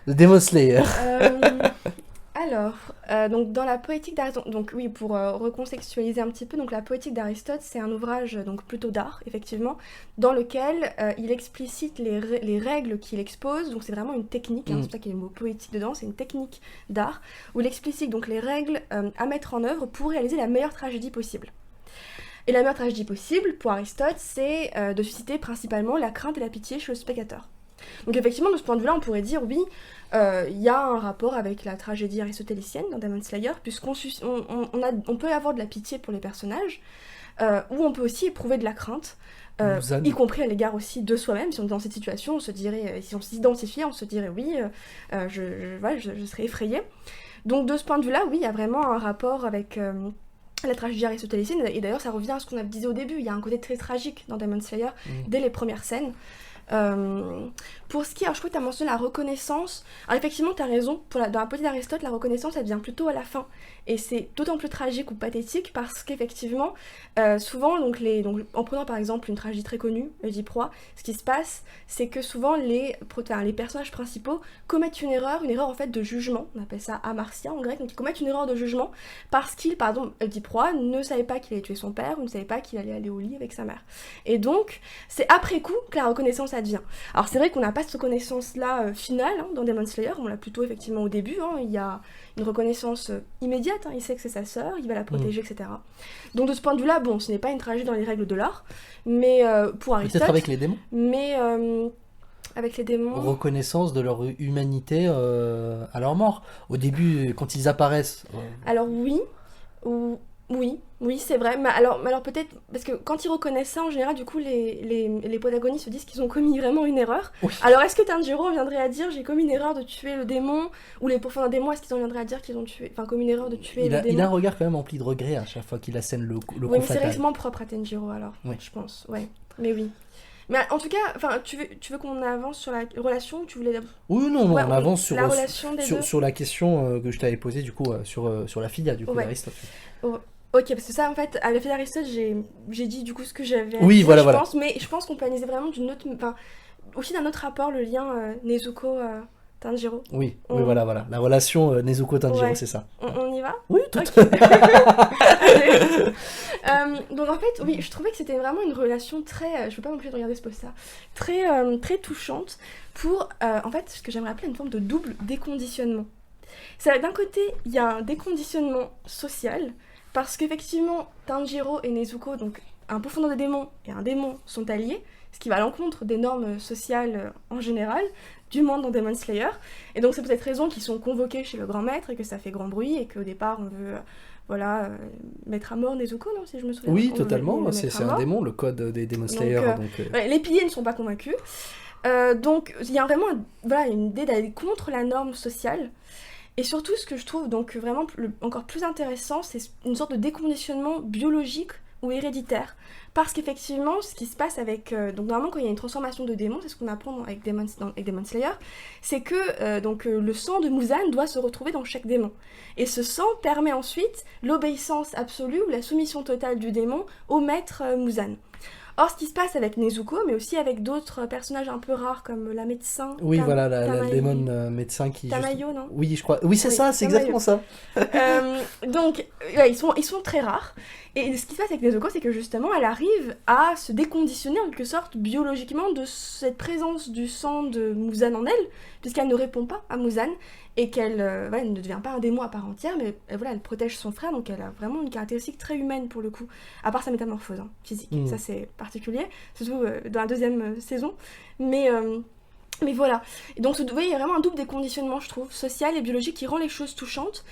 Demon Slayer? Alors, donc dans la poétique d'Aristote, donc oui, pour recontextualiser un petit peu, donc la poétique d'Aristote, c'est un ouvrage donc plutôt d'art, effectivement, dans lequel il explicite les règles qu'il expose, donc c'est vraiment une technique, c'est pour ça qu'il y a le mot poétique dedans, c'est une technique d'art, où il explicite donc les règles à mettre en œuvre pour réaliser la meilleure tragédie possible. Et la meilleure tragédie possible, pour Aristote, c'est de susciter principalement la crainte et la pitié chez le spectateur. Donc effectivement, de ce point de vue-là, on pourrait dire, oui, il y a un rapport avec la tragédie aristotélicienne dans Demon Slayer, puisqu'on peut avoir de la pitié pour les personnages, ou on peut aussi éprouver de la crainte, y compris à l'égard aussi de soi-même. Si on est dans cette situation, on se dirait, si on s'identifiait, on se dirait, oui, je serais effrayée. Donc de ce point de vue-là, oui, il y a vraiment un rapport avec... la tragédie aristotélicienne, et d'ailleurs ça revient à ce qu'on disait au début, il y a un côté très tragique dans Demon Slayer, dès les premières scènes. Pour ce qui est, alors je crois que tu as mentionné la reconnaissance. Alors effectivement, tu as raison, dans la poésie d'Aristote, la reconnaissance elle vient plutôt à la fin. Et c'est d'autant plus tragique ou pathétique parce qu'effectivement, souvent, donc en prenant par exemple une tragédie très connue, Oedipe Roi, ce qui se passe, c'est que souvent les personnages principaux commettent une erreur en fait de jugement, on appelle ça amartia en grec, donc ils commettent une erreur de jugement parce qu'il, Oedipe Roi ne savait pas qu'il allait tuer son père ou ne savait pas qu'il allait aller au lit avec sa mère. Et donc, c'est après coup que la reconnaissance advient. Alors c'est vrai qu'on n'a pas cette reconnaissance-là finale dans Demon Slayer, on l'a plutôt effectivement au début, il y a une reconnaissance immédiate, il sait que c'est sa sœur, il va la protéger, etc. Donc de ce point de vue-là, bon, ce n'est pas une tragédie dans les règles de l'art, mais pour Aristote... Peut-être avec les démons. Mais avec les démons... Reconnaissance de leur humanité à leur mort. Au début, quand ils apparaissent... Alors oui, oui, c'est vrai. Mais alors peut-être, parce que quand ils reconnaissent ça, en général, du coup, les protagonistes se disent qu'ils ont commis vraiment une erreur. Oui. Alors est-ce que Tanjiro viendrait à dire « j'ai commis une erreur de tuer le démon » ou les pourfendants démons, est-ce qu'ils en viendraient à dire qu'ils ont commis une erreur de tuer le démon? Il a un regard quand même empli de regret à chaque fois qu'il assène le coup fatal. Oui, mais c'est réellement propre à Tanjiro, alors, je pense. Ouais, mais oui. Mais en tout cas, tu veux qu'on avance sur la relation ou tu voulais... Oui, non, on avance sur la relation des deux. Sur la question que je t'avais posée, du coup, sur la filia, du coup, d'Aristote. Ok, parce que ça, en fait, à la filia d'Aristote, j'ai dit, du coup, ce que j'avais à dire, voilà. Pense, mais je pense qu'on peut analyser vraiment aussi d'un autre rapport, le lien Nezuko-Tanjiro. Oui, voilà. La relation Nezuko-Tanjiro, c'est ça. On y va? Oui, tout donc en fait, oui, je trouvais que c'était vraiment une relation très... je veux pas m'empêcher de regarder ce post-là. Très, très touchante pour, en fait, ce que j'aimerais appeler une forme de double déconditionnement. D'un côté, il y a un déconditionnement social, parce qu'effectivement, Tanjiro et Nezuko, donc un profondeur de démon et un démon, sont alliés, ce qui va à l'encontre des normes sociales en général, du monde dans Demon Slayer. Et donc c'est pour cette raison qu'ils sont convoqués chez le grand maître et que ça fait grand bruit et qu'au départ on veut mettre à mort Nezuko, non, si je me souviens. Oui, totalement, c'est un démon, le code des Demon Slayer. Les piliers ne sont pas convaincus. Donc il y a vraiment une idée d'aller contre la norme sociale. Et surtout, ce que je trouve donc vraiment encore plus intéressant, c'est une sorte de déconditionnement biologique ou héréditaire. Parce qu'effectivement, ce qui se passe avec... donc normalement, quand il y a une transformation de démon, c'est ce qu'on apprend avec Demon Slayer, c'est que le sang de Muzan doit se retrouver dans chaque démon. Et ce sang permet ensuite l'obéissance absolue ou la soumission totale du démon au maître Muzan. Or, ce qui se passe avec Nezuko, mais aussi avec d'autres personnages un peu rares comme la médecin. Oui, la démon médecin qui... Tamayo, non? Oui, je crois. Oui, c'est ça, c'est exactement ça. Donc, ils sont très rares. Et ce qui se passe avec Nezuko, c'est que justement, elle arrive à se déconditionner en quelque sorte biologiquement de cette présence du sang de Muzan en elle, puisqu'elle ne répond pas à Muzan, et qu'elle elle ne devient pas un démon à part entière, mais elle protège son frère, donc elle a vraiment une caractéristique très humaine pour le coup, à part sa métamorphose physique. Ça c'est particulier, surtout dans la deuxième saison. Mais voilà. Et donc, vous voyez, il y a vraiment un double déconditionnement, je trouve, social et biologique, qui rend les choses touchantes.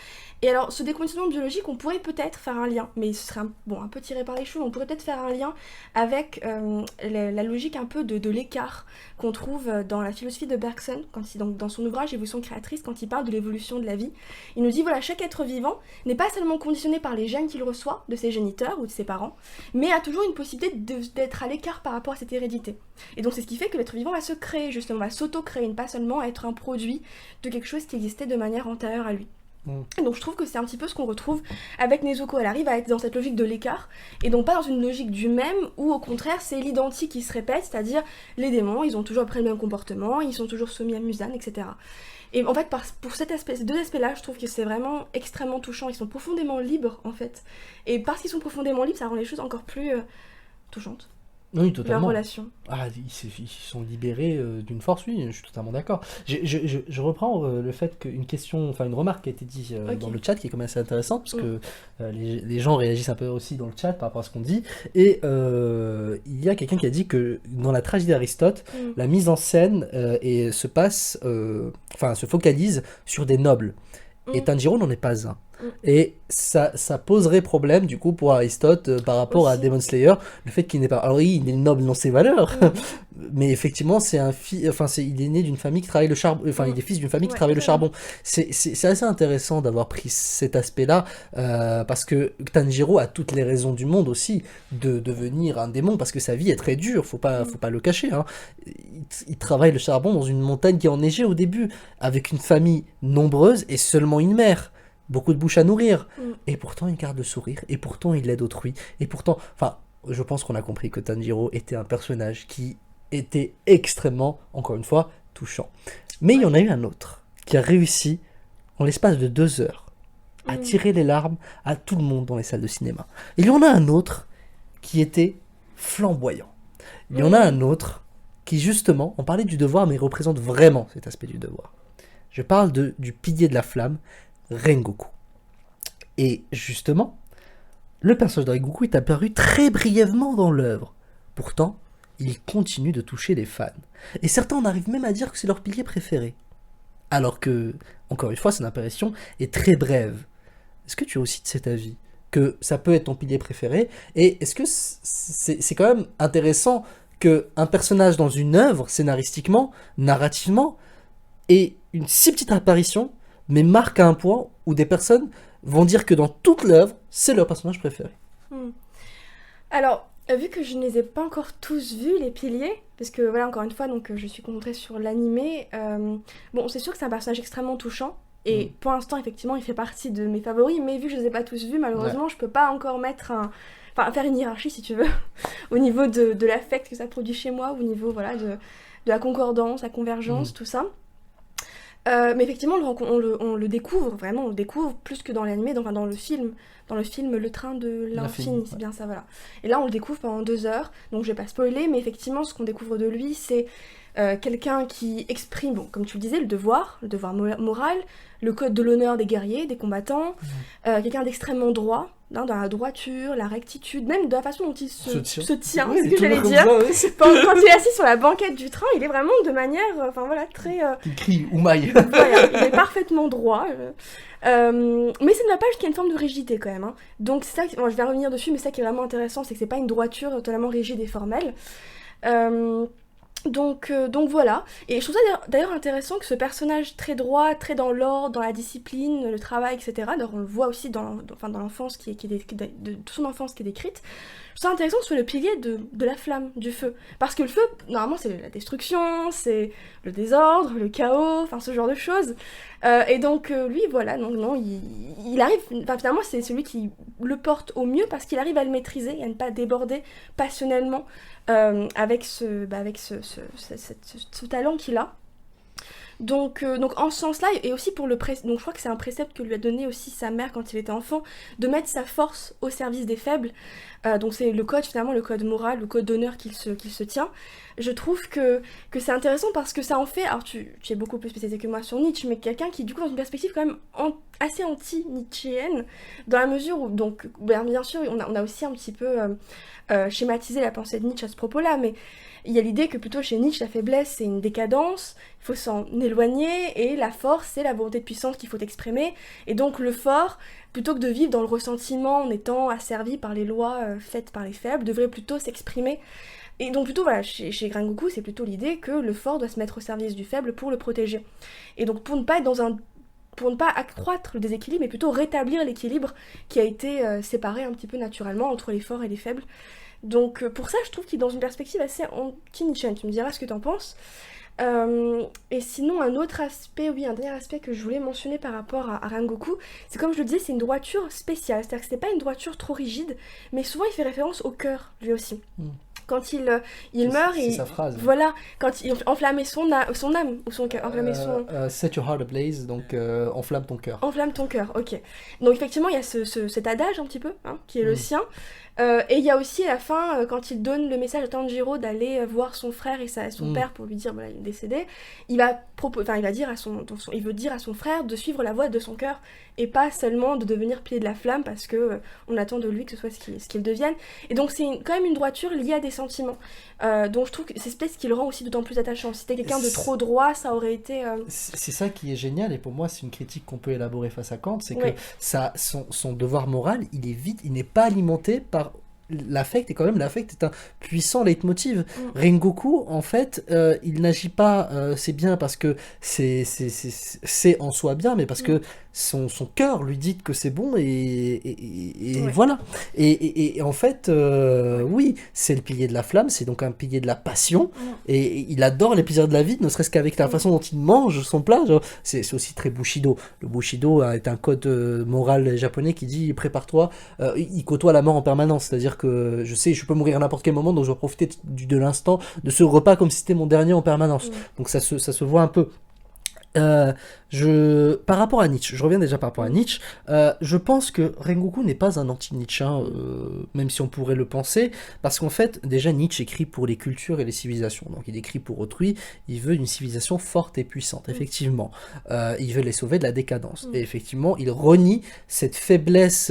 Et alors, ce déconditionnement biologique, on pourrait peut-être faire un lien, mais ce serait un peu tiré par les cheveux, on pourrait peut-être faire un lien avec la logique un peu de l'écart qu'on trouve dans la philosophie de Bergson, donc, dans son ouvrage Évolution créatrice, quand il parle de l'évolution de la vie. Il nous dit, voilà, chaque être vivant n'est pas seulement conditionné par les gènes qu'il reçoit de ses géniteurs ou de ses parents, mais a toujours une possibilité d'être à l'écart par rapport à cette hérédité. Et donc, c'est ce qui fait que l'être vivant va se créer, justement, va s'auto-créer, ne pas seulement être un produit de quelque chose qui existait de manière antérieure à lui. Et donc je trouve que c'est un petit peu ce qu'on retrouve avec Nezuko. Elle arrive à être dans cette logique de l'écart et donc pas dans une logique du même où au contraire c'est l'identique qui se répète, c'est-à-dire les démons ils ont toujours après le même comportement, ils sont toujours soumis à Muzan, etc. Et en fait pour ces deux aspects-là je trouve que c'est vraiment extrêmement touchant, ils sont profondément libres en fait, et parce qu'ils sont profondément libres ça rend les choses encore plus touchantes. Oui, totalement. Leur relation. Ah, ils sont libérés d'une force, oui, je suis totalement d'accord. Je reprends le fait qu'une question, enfin une remarque qui a été dite dans le chat qui est quand même assez intéressante, parce que les gens réagissent un peu aussi dans le chat par rapport à ce qu'on dit, et il y a quelqu'un qui a dit que dans la tragédie d'Aristote, la mise en scène se focalise sur des nobles, et Tanjiro n'en est pas un. Et ça poserait problème du coup pour Aristote par rapport à Demon Slayer, le fait qu'il n'est pas. Alors oui, il est noble dans ses valeurs, mais effectivement il est né d'une famille qui travaille le charbon, il est fils d'une famille qui travaille le charbon. C'est assez intéressant d'avoir pris cet aspect-là parce que Tanjiro a toutes les raisons du monde aussi de devenir un démon parce que sa vie est très dure, faut pas le cacher. Il travaille le charbon dans une montagne qui est enneigée au début, avec une famille nombreuse et seulement une mère. Beaucoup de bouches à nourrir, et pourtant il garde le sourire, et pourtant il aide autrui, et pourtant, je pense qu'on a compris que Tanjiro était un personnage qui était extrêmement, encore une fois, touchant. Mais il y en a eu un autre, qui a réussi, en l'espace de 2 heures, à tirer les larmes à tout le monde dans les salles de cinéma. Et il y en a un autre qui était flamboyant. Il y en a un autre qui, justement, on parlait du devoir, mais il représente vraiment cet aspect du devoir. Je parle du pilier de la flamme, Rengoku. Et justement, le personnage de Rengoku est apparu très brièvement dans l'œuvre. Pourtant, il continue de toucher les fans. Et certains en arrivent même à dire que c'est leur pilier préféré. Alors que, encore une fois, son apparition est très brève. Est-ce que tu as aussi de cet avis que ça peut être ton pilier préféré? Et est-ce que c'est quand même intéressant qu'un personnage dans une œuvre, scénaristiquement, narrativement, ait une si petite apparition mais marque à un point où des personnes vont dire que dans toute l'œuvre, c'est leur personnage préféré. Alors, vu que je ne les ai pas encore tous vus, les piliers, parce que, voilà, encore une fois, donc, je suis concentrée sur l'animé, c'est sûr que c'est un personnage extrêmement touchant, et pour l'instant, effectivement, il fait partie de mes favoris, mais vu que je ne les ai pas tous vus, malheureusement, je peux pas encore faire une hiérarchie, si tu veux, au niveau de l'affect que ça produit chez moi, au niveau, voilà, de la concordance, la convergence, tout ça. Mais effectivement, on le découvre, vraiment, on le découvre plus que dans l'animé, dans le film Le Train de l'Infini, c'est bien ça, voilà. Et là, on le découvre pendant 2 heures, donc je vais pas spoiler, mais effectivement, ce qu'on découvre de lui, c'est quelqu'un qui exprime, comme tu le disais, le devoir moral, le code de l'honneur des guerriers, des combattants, quelqu'un d'extrêmement droit, dans la droiture, la rectitude, même de la façon dont il se tient, oui, c'est ce que j'allais dire. Quand il est assis sur la banquette du train, il est vraiment de manière, très... Il crie « Oumaï ». Voilà, il est parfaitement droit. Mais ça ne va pas jusqu'à une forme de rigidité quand même. Donc c'est ça, je vais revenir dessus, mais ça qui est vraiment intéressant, c'est que c'est pas une droiture totalement rigide et formelle. Donc voilà, et je trouve ça d'ailleurs intéressant que ce personnage très droit, très dans l'ordre, dans la discipline, le travail, etc. D'ailleurs on le voit aussi dans l'enfance de son enfance qui est décrite. Je trouve ça intéressant que ce soit le pilier de la flamme, du feu. Parce que le feu, normalement c'est la destruction, c'est le désordre, le chaos, ce genre de choses. Et donc lui, voilà, non, il arrive, finalement c'est celui qui le porte au mieux parce qu'il arrive à le maîtriser et à ne pas déborder passionnellement avec ce talent qu'il a. Donc en ce sens-là, et aussi pour donc je crois que c'est un précepte que lui a donné aussi sa mère quand il était enfant, de mettre sa force au service des faibles. Donc c'est le code, finalement, le code moral, le code d'honneur qu'il se tient. Je trouve que c'est intéressant parce que ça en fait, alors tu es beaucoup plus spécialisé que moi sur Nietzsche, mais quelqu'un qui du coup dans une perspective quand même assez anti-nietzschéenne, dans la mesure où, donc bien sûr, on a aussi un petit peu schématisé la pensée de Nietzsche à ce propos-là, mais il y a l'idée que plutôt chez Nietzsche, la faiblesse, c'est une décadence, il faut s'en éloigner, et la force, c'est la volonté de puissance qu'il faut exprimer. Et donc le fort, plutôt que de vivre dans le ressentiment en étant asservi par les lois faites par les faibles, devrait plutôt s'exprimer. Et donc plutôt, voilà, chez Rengoku, c'est plutôt l'idée que le fort doit se mettre au service du faible pour le protéger. Et donc pour ne pas accroître le déséquilibre, mais plutôt rétablir l'équilibre qui a été séparé un petit peu naturellement entre les forts et les faibles. Donc pour ça, je trouve qu'il est dans une perspective assez anti-Nietzscheenne. Tu me diras ce que t'en penses. Et sinon, un dernier aspect que je voulais mentionner par rapport à Rengoku, c'est comme je le disais, c'est une droiture spéciale. C'est-à-dire que c'est pas une droiture trop rigide, mais souvent il fait référence au cœur, lui aussi. Quand il meurt, c'est sa phrase. Voilà, quand il enflammait son âme, ou son cœur, enflammait son... Set your heart ablaze, donc enflamme ton cœur. Enflamme ton cœur, ok. Donc effectivement, il y a cet adage un petit peu, hein, qui est le sien. Et il y a aussi à la fin, quand il donne le message à Tanjiro d'aller voir son frère et son père pour lui dire voilà, il est décédé, il veut dire à son frère de suivre la voie de son cœur et pas seulement de devenir pied de la flamme parce que on attend de lui que ce soit ce qu'il devienne. Et donc c'est quand même une droiture liée à des sentiments. Donc je trouve que c'est peut-être ce qui le rend aussi d'autant plus attachant. Si c'était quelqu'un de trop droit, ça aurait été... C'est ça qui est génial, et pour moi c'est une critique qu'on peut élaborer face à Kant, c'est que son devoir moral, il n'est pas alimenté par l'affect, et quand même l'affect est un puissant leitmotiv. Rengoku, en fait, il n'agit pas, c'est bien parce que c'est en soi bien, mais parce que son cœur lui dit que c'est bon, et voilà. Et en fait, oui, c'est le pilier de la flamme, c'est donc un pilier de la passion, et il adore les plaisirs de la vie, ne serait-ce qu'avec la façon dont il mange son plat. C'est aussi très Bushido. Le Bushido est un code moral japonais qui dit prépare-toi, il côtoie la mort en permanence, c'est-à-dire que je peux mourir à n'importe quel moment, donc je dois profiter de l'instant, de ce repas comme si c'était mon dernier en permanence. Donc ça se voit un peu. Par rapport à Nietzsche, je reviens déjà par rapport à Nietzsche, je pense que Rengoku n'est pas un anti-Nietzsche, même si on pourrait le penser, parce qu'en fait, déjà Nietzsche écrit pour les cultures et les civilisations, donc il écrit pour autrui, il veut une civilisation forte et puissante, effectivement, il veut les sauver de la décadence, et effectivement, il renie cette faiblesse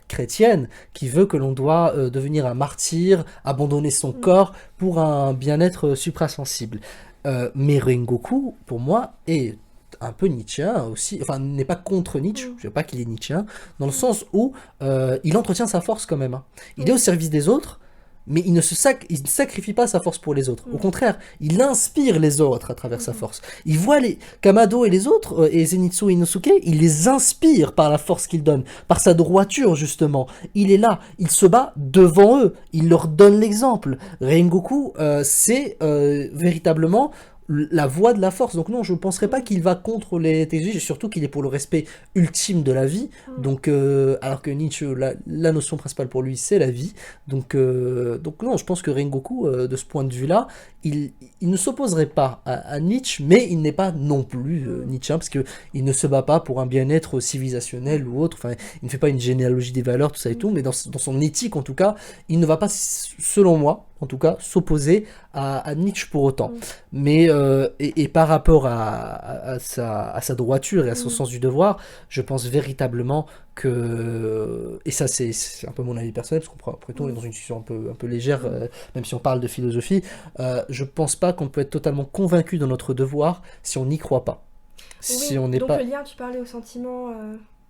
chrétienne qui veut que l'on doit devenir un martyr, abandonner son corps pour un bien-être suprasensible. Mais Rengoku, pour moi, est un peu nietzschéen aussi, enfin n'est pas contre Nietzsche, je ne veux pas qu'il est nietzschéen, dans le sens où il entretient sa force quand même. Il est au service des autres, mais il ne sacrifie pas sa force pour les autres. Au contraire, il inspire les autres à travers sa force. Il voit les Kamado et les autres, et Zenitsu et Inosuke, il les inspire par la force qu'il donne, par sa droiture justement. Il est là, il se bat devant eux, il leur donne l'exemple. Rengoku, c'est véritablement la voie de la force. Donc non, je ne penserais pas qu'il va contre les exigences, surtout qu'il est pour le respect ultime de la vie. Donc, alors que Nietzsche, la notion principale pour lui, c'est la vie. Donc non, je pense que Rengoku, de ce point de vue-là, il ne s'opposerait pas à Nietzsche, mais il n'est pas non plus Nietzschean, parce qu'il ne se bat pas pour un bien-être civilisationnel ou autre. Enfin, il ne fait pas une généalogie des valeurs, tout ça et tout, mais dans son éthique, en tout cas, il ne va pas, selon moi, en tout cas, s'opposer à Nietzsche pour autant. Mais, et par rapport à sa droiture et à son sens du devoir, je pense véritablement que, et ça c'est un peu mon avis personnel, parce qu'après tout on est dans une discussion un peu légère, même si on parle de philosophie, je pense pas qu'on peut être totalement convaincu de notre devoir si on n'y croit pas. Si on n'est donc pas... le lien, tu parlais au sentiment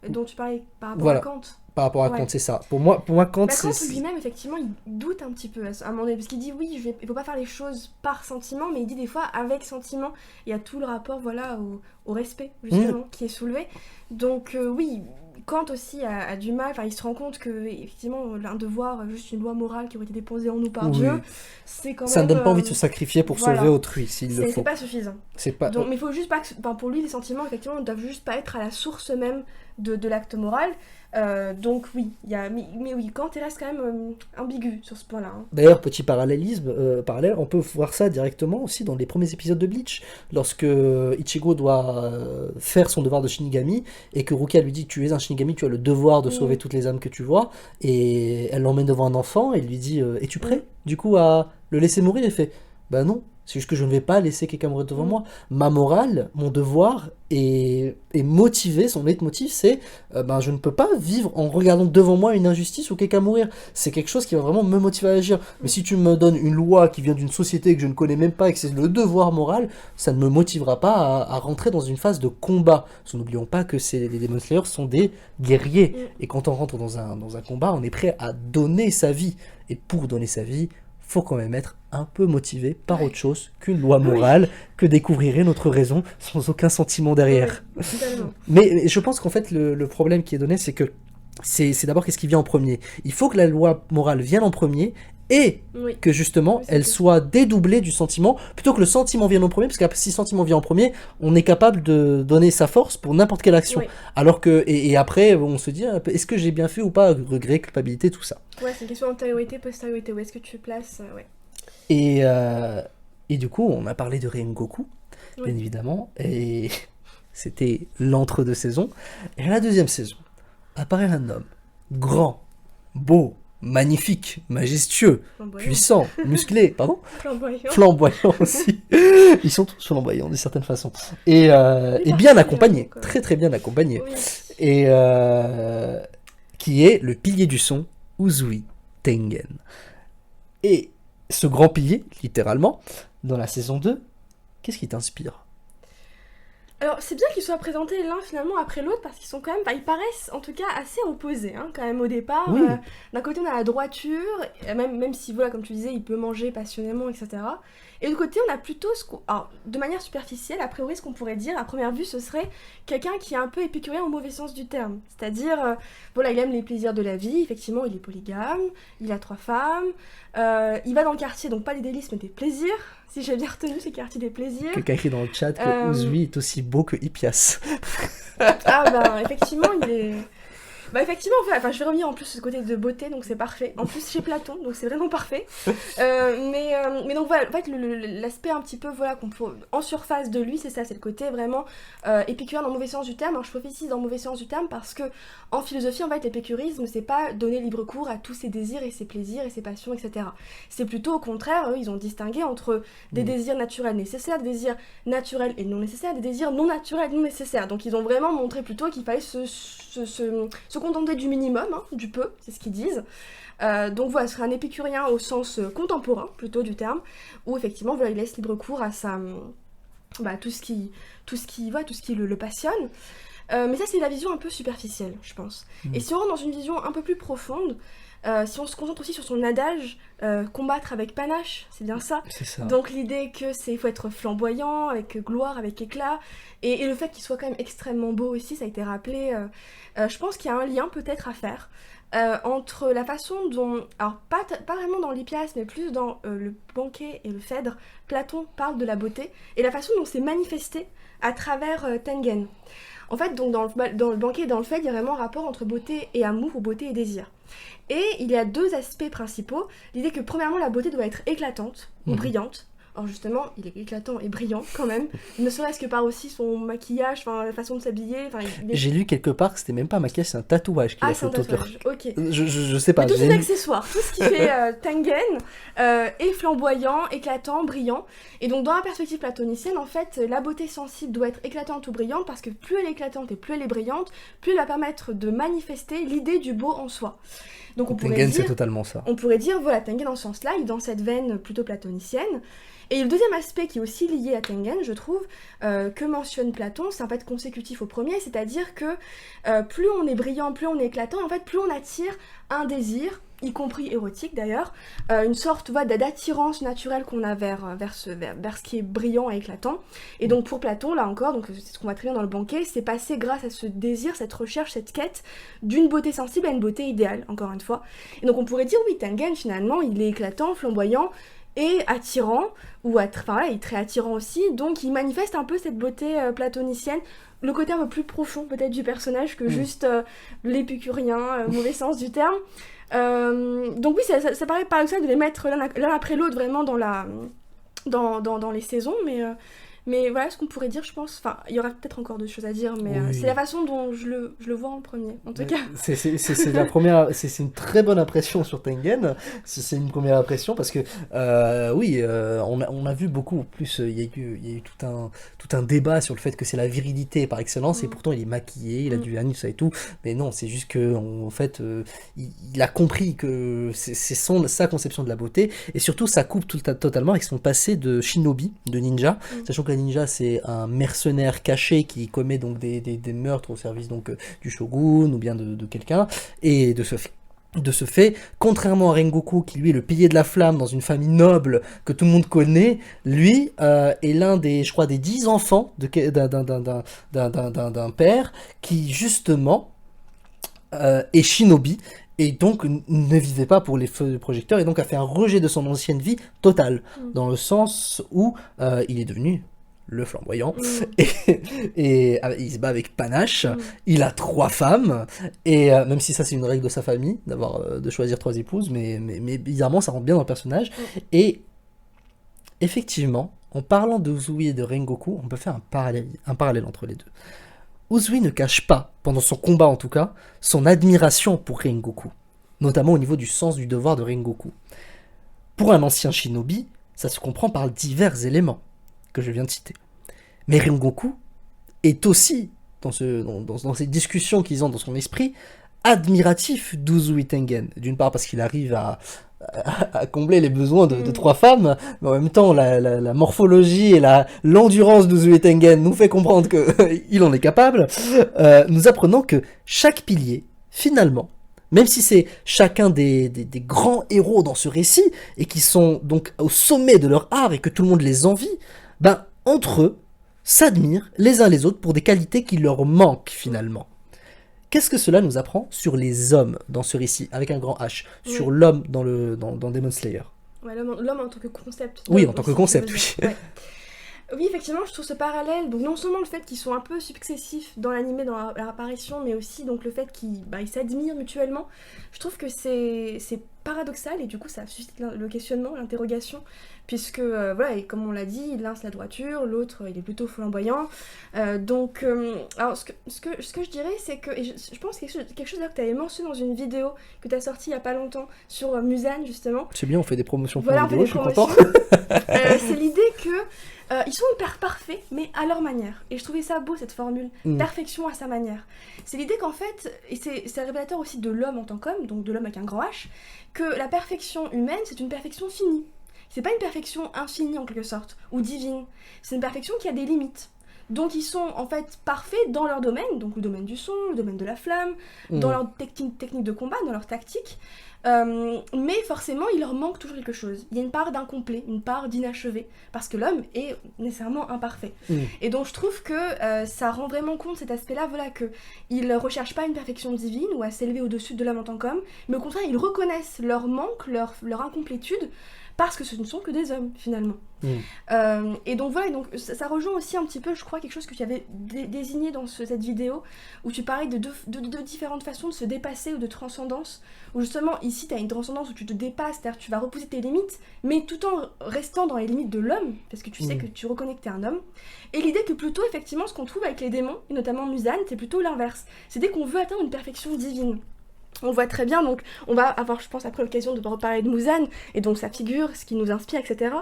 dont tu parlais par rapport à Kant. Par rapport à Kant, c'est ça. Pour moi Kant, Kant lui-même, effectivement, il doute un petit peu à un moment donné, parce qu'il dit oui, il faut pas faire les choses par sentiment, mais il dit des fois avec sentiment. Il y a tout le rapport, voilà, au respect, justement, qui est soulevé. Donc oui, Kant aussi a du mal, enfin il se rend compte que effectivement un devoir, juste une loi morale qui aurait été déposée en nous par Dieu, c'est quand même... Ça ne donne pas envie de se sacrifier pour sauver autrui, s'il le faut. C'est pas suffisant. Donc, mais il faut juste pas que, pour lui, les sentiments, effectivement, ne doivent juste pas être à la source même de l'acte moral. Donc oui, mais oui, Kant reste quand même ambigu sur ce point-là. Hein. D'ailleurs, petit parallèle, on peut voir ça directement aussi dans les premiers épisodes de Bleach, lorsque Ichigo doit faire son devoir de Shinigami, et que Rukia lui dit tu es un Shinigami, tu as le devoir de sauver toutes les âmes que tu vois, et elle l'emmène devant un enfant, et lui dit es-tu prêt du coup à le laisser mourir? Il fait bah non. C'est juste que je ne vais pas laisser quelqu'un mourir devant moi. Ma morale, mon devoir est motivé, son leitmotiv, c'est je ne peux pas vivre en regardant devant moi une injustice ou quelqu'un mourir. C'est quelque chose qui va vraiment me motiver à agir. Mais si tu me donnes une loi qui vient d'une société que je ne connais même pas et que c'est le devoir moral, ça ne me motivera pas à rentrer dans une phase de combat. Parce que n'oublions pas que les Demon Slayers sont des guerriers. Et quand on rentre dans un combat, on est prêt à donner sa vie. Et pour donner sa vie, faut quand même être un peu motivé par autre chose qu'une loi morale, que découvrirait notre raison sans aucun sentiment derrière. Mais je pense qu'en fait, le problème qui est donné, c'est que c'est d'abord qu'est-ce qui vient en premier. Il faut que la loi morale vienne en premier et que justement, elle soit dédoublée du sentiment, plutôt que le sentiment vienne en premier, parce que si le sentiment vient en premier, on est capable de donner sa force pour n'importe quelle action. Alors que, et après, on se dit, est-ce que j'ai bien fait ou pas, regret, culpabilité, tout ça. Ouais, c'est une question d'antériorité, postériorité, où est-ce que tu places, Et du coup, on a parlé de Rengoku, bien évidemment, et c'était l'entre-deux saisons. Et à la deuxième saison, apparaît un homme grand, beau, magnifique, majestueux, puissant, musclé, pardon, flamboyant aussi. Ils sont tous flamboyants d'une certaine façon. Et bien accompagné, très très bien accompagné. Et qui est le pilier du son, Uzui Tengen. Et ce grand pilier, littéralement, dans la saison 2, qu'est-ce qui t'inspire ? Alors, c'est bien qu'ils soient présentés l'un finalement après l'autre parce qu'ils sont quand même, ils paraissent en tout cas assez opposés, hein, quand même au départ. D'un côté, on a la droiture, même si, voilà, comme tu disais, il peut manger passionnément, etc. Et de l'autre côté, on a plutôt alors, de manière superficielle, a priori, ce qu'on pourrait dire, à première vue, ce serait quelqu'un qui est un peu épicurien au mauvais sens du terme. C'est-à-dire, voilà, il aime les plaisirs de la vie, effectivement, il est polygame, il a 3 femmes, il va dans le quartier, donc pas les délices, mais des plaisirs. Si j'ai bien retenu, c'est quartier des plaisirs. Quelqu'un écrit dans le chat que Uzui est aussi beau que Hippias. Effectivement, il est... effectivement, je vais revenir en plus sur ce côté de beauté, donc c'est parfait. En plus, chez Platon, donc c'est vraiment parfait. Mais donc voilà, en fait, l'aspect un petit peu, voilà, en surface de lui, c'est ça, c'est le côté vraiment épicurien dans le mauvais sens du terme. Alors je précise dans le mauvais sens du terme parce que en philosophie, en fait, l'épicurisme, c'est pas donner libre cours à tous ses désirs et ses plaisirs et ses passions, etc. C'est plutôt au contraire, eux, ils ont distingué entre des désirs naturels nécessaires, des désirs naturels et non nécessaires, des désirs non naturels et non nécessaires. Donc ils ont vraiment montré plutôt qu'il fallait se contenter du minimum, hein, du peu, c'est ce qu'ils disent. Donc voilà, ce serait un épicurien au sens contemporain, plutôt du terme, où effectivement, voilà, il laisse libre cours à tout ce qui le passionne. Mais ça, c'est la vision un peu superficielle, je pense. Et si on rentre dans une vision un peu plus profonde, si on se concentre aussi sur son adage, combattre avec panache, c'est bien ça. C'est ça. Donc l'idée que il faut être flamboyant, avec gloire, avec éclat, et le fait qu'il soit quand même extrêmement beau aussi, ça a été rappelé. Je pense qu'il y a un lien peut-être à faire entre la façon dont, alors pas vraiment dans l'Hippias, mais plus dans le Banquet et le Phèdre, Platon parle de la beauté, et la façon dont c'est manifesté à travers Tengen. En fait, donc dans le Banquet et dans le Phèdre, il y a vraiment un rapport entre beauté et amour, ou beauté et désir. Et il y a 2 aspects principaux. L'idée que premièrement, la beauté doit être éclatante ou brillante. Or justement, il est éclatant et brillant quand même, ne serait-ce que par aussi son maquillage, la façon de s'habiller. J'ai lu quelque part que c'était même pas un maquillage, c'est un tatouage qu'il a fait autour de leur... Ok. Je sais pas. Mais tous ces accessoires, tout ce qui fait Tengen est flamboyant, éclatant, brillant. Et donc dans la perspective platonicienne, en fait, la beauté sensible doit être éclatante ou brillante parce que plus elle est éclatante et plus elle est brillante, plus elle va permettre de manifester l'idée du beau en soi. Donc on pourrait Tengen, dire, c'est totalement ça. On pourrait dire, voilà, Tengen dans ce sens-là, il est dans cette veine plutôt platonicienne. Et le deuxième aspect qui est aussi lié à Tengen, je trouve, que mentionne Platon, c'est en fait consécutif au premier, c'est-à-dire que plus on est brillant, plus on est éclatant, en fait, plus on attire un désir, y compris érotique d'ailleurs, une sorte d'attirance naturelle qu'on a vers ce qui est brillant et éclatant. Et donc pour Platon, là encore, donc c'est ce qu'on voit très bien dans le Banquet, c'est passé grâce à ce désir, cette recherche, cette quête d'une beauté sensible à une beauté idéale, encore une fois. Et donc on pourrait dire, oui, Tengen, finalement, il est éclatant, flamboyant, et attirant, enfin voilà, il est très attirant aussi, donc il manifeste un peu cette beauté platonicienne, le côté un peu plus profond peut-être du personnage que juste l'épicurien, mauvais sens du terme. Donc oui, ça paraît paradoxal de les mettre l'un après l'autre vraiment dans les saisons, mais voilà ce qu'on pourrait dire, je pense. Enfin, il y aura peut-être encore d'autres choses à dire, mais c'est la façon dont je le vois en premier, en tout cas. C'est la première, c'est une très bonne impression sur Tengen, si c'est une première impression, parce que on a vu beaucoup plus, il y a eu tout un débat sur le fait que c'est la virilité par excellence, et pourtant il est maquillé, il a du vernis, ça et tout, mais non, c'est juste que en fait, il a compris que c'est sa conception de la beauté, et surtout ça coupe totalement avec son passé de shinobi, de ninja, sachant que ninja, c'est un mercenaire caché qui commet donc des meurtres au service donc du shogun ou bien de quelqu'un, et de ce fait, contrairement à Rengoku qui lui est le pilier de la flamme dans une famille noble que tout le monde connaît, lui est l'un des, je crois, des 10 enfants d'un père qui justement est shinobi et donc ne vivait pas pour les feux de projecteurs et donc a fait un rejet de son ancienne vie totale, dans le sens où il est devenu le flamboyant, et il se bat avec panache, il a 3 femmes, et même si ça c'est une règle de sa famille, de choisir 3 épouses, mais bizarrement ça rentre bien dans le personnage, et effectivement, en parlant de Uzui et de Rengoku, on peut faire un parallèle entre les deux. Uzui ne cache pas, pendant son combat en tout cas, son admiration pour Rengoku, notamment au niveau du sens du devoir de Rengoku. Pour un ancien shinobi, ça se comprend par divers éléments que je viens de citer. Mais Rengoku est aussi, dans ces discussions qu'ils ont dans son esprit, admiratif d'Uzui Tengen. D'une part parce qu'il arrive à combler les besoins de 3 femmes, mais en même temps la morphologie et l'endurance d'Uzui Tengen nous fait comprendre qu'il en est capable, nous apprenons que chaque pilier, finalement, même si c'est chacun des grands héros dans ce récit, et qui sont donc au sommet de leur art et que tout le monde les envie, entre eux, s'admirent les uns les autres pour des qualités qui leur manquent finalement. Qu'est-ce que cela nous apprend sur les hommes dans ce récit, avec un grand H, sur l'homme dans Demon Slayer? Ouais, l'homme en tant que concept. Oui, en tant que concept, oui. Ouais. Oui, effectivement, je trouve ce parallèle, donc non seulement le fait qu'ils sont un peu successifs dans l'animé, dans leur apparition, mais aussi donc le fait qu'ils s'admirent mutuellement, je trouve que c'est paradoxal, et du coup ça suscite le questionnement, l'interrogation, puisque voilà, et comme on l'a dit, l'un c'est la droiture, l'autre il est plutôt flamboyant, alors ce que je dirais, c'est que, et je pense quelque chose que tu avais mentionné dans une vidéo que tu as sortie il y a pas longtemps sur Muzan justement. C'est bien, on fait des promotions pour voilà, vidéo, je suis content. C'est l'idée que ils sont hyper parfaits, mais à leur manière. Et je trouvais ça beau, cette formule. Perfection à sa manière. C'est l'idée qu'en fait, et c'est révélateur aussi de l'homme en tant qu'homme, donc de l'homme avec un grand H, que la perfection humaine, c'est une perfection finie. C'est pas une perfection infinie en quelque sorte, ou divine. C'est une perfection qui a des limites. Donc ils sont en fait parfaits dans leur domaine, donc le domaine du son, le domaine de la flamme, dans leur technique de combat, dans leur tactique. Mais forcément, il leur manque toujours quelque chose. Il y a une part d'incomplet, une part d'inachevé, parce que l'homme est nécessairement imparfait. Et donc je trouve que ça rend vraiment compte cet aspect-là, voilà, qu'ils ne recherchent pas une perfection divine ou à s'élever au-dessus de l'homme en tant qu'homme, mais au contraire, ils reconnaissent leur manque, leur incomplétude, parce que ce ne sont que des hommes, finalement. Et donc voilà, donc, ça rejoint aussi un petit peu, je crois, quelque chose que tu avais désigné dans cette vidéo, où tu parlais de deux différentes façons de se dépasser ou de transcendance, où justement, ici, tu as une transcendance où tu te dépasses, c'est-à-dire tu vas repousser tes limites, mais tout en restant dans les limites de l'homme, parce que tu sais que tu reconnais que tu es un homme. Et l'idée que plutôt, effectivement, ce qu'on trouve avec les démons, et notamment Muzan, c'est plutôt l'inverse. C'est dès qu'on veut atteindre une perfection divine. On voit très bien, donc on va avoir, je pense, après l'occasion de reparler de Muzan, et donc sa figure, ce qui nous inspire, etc.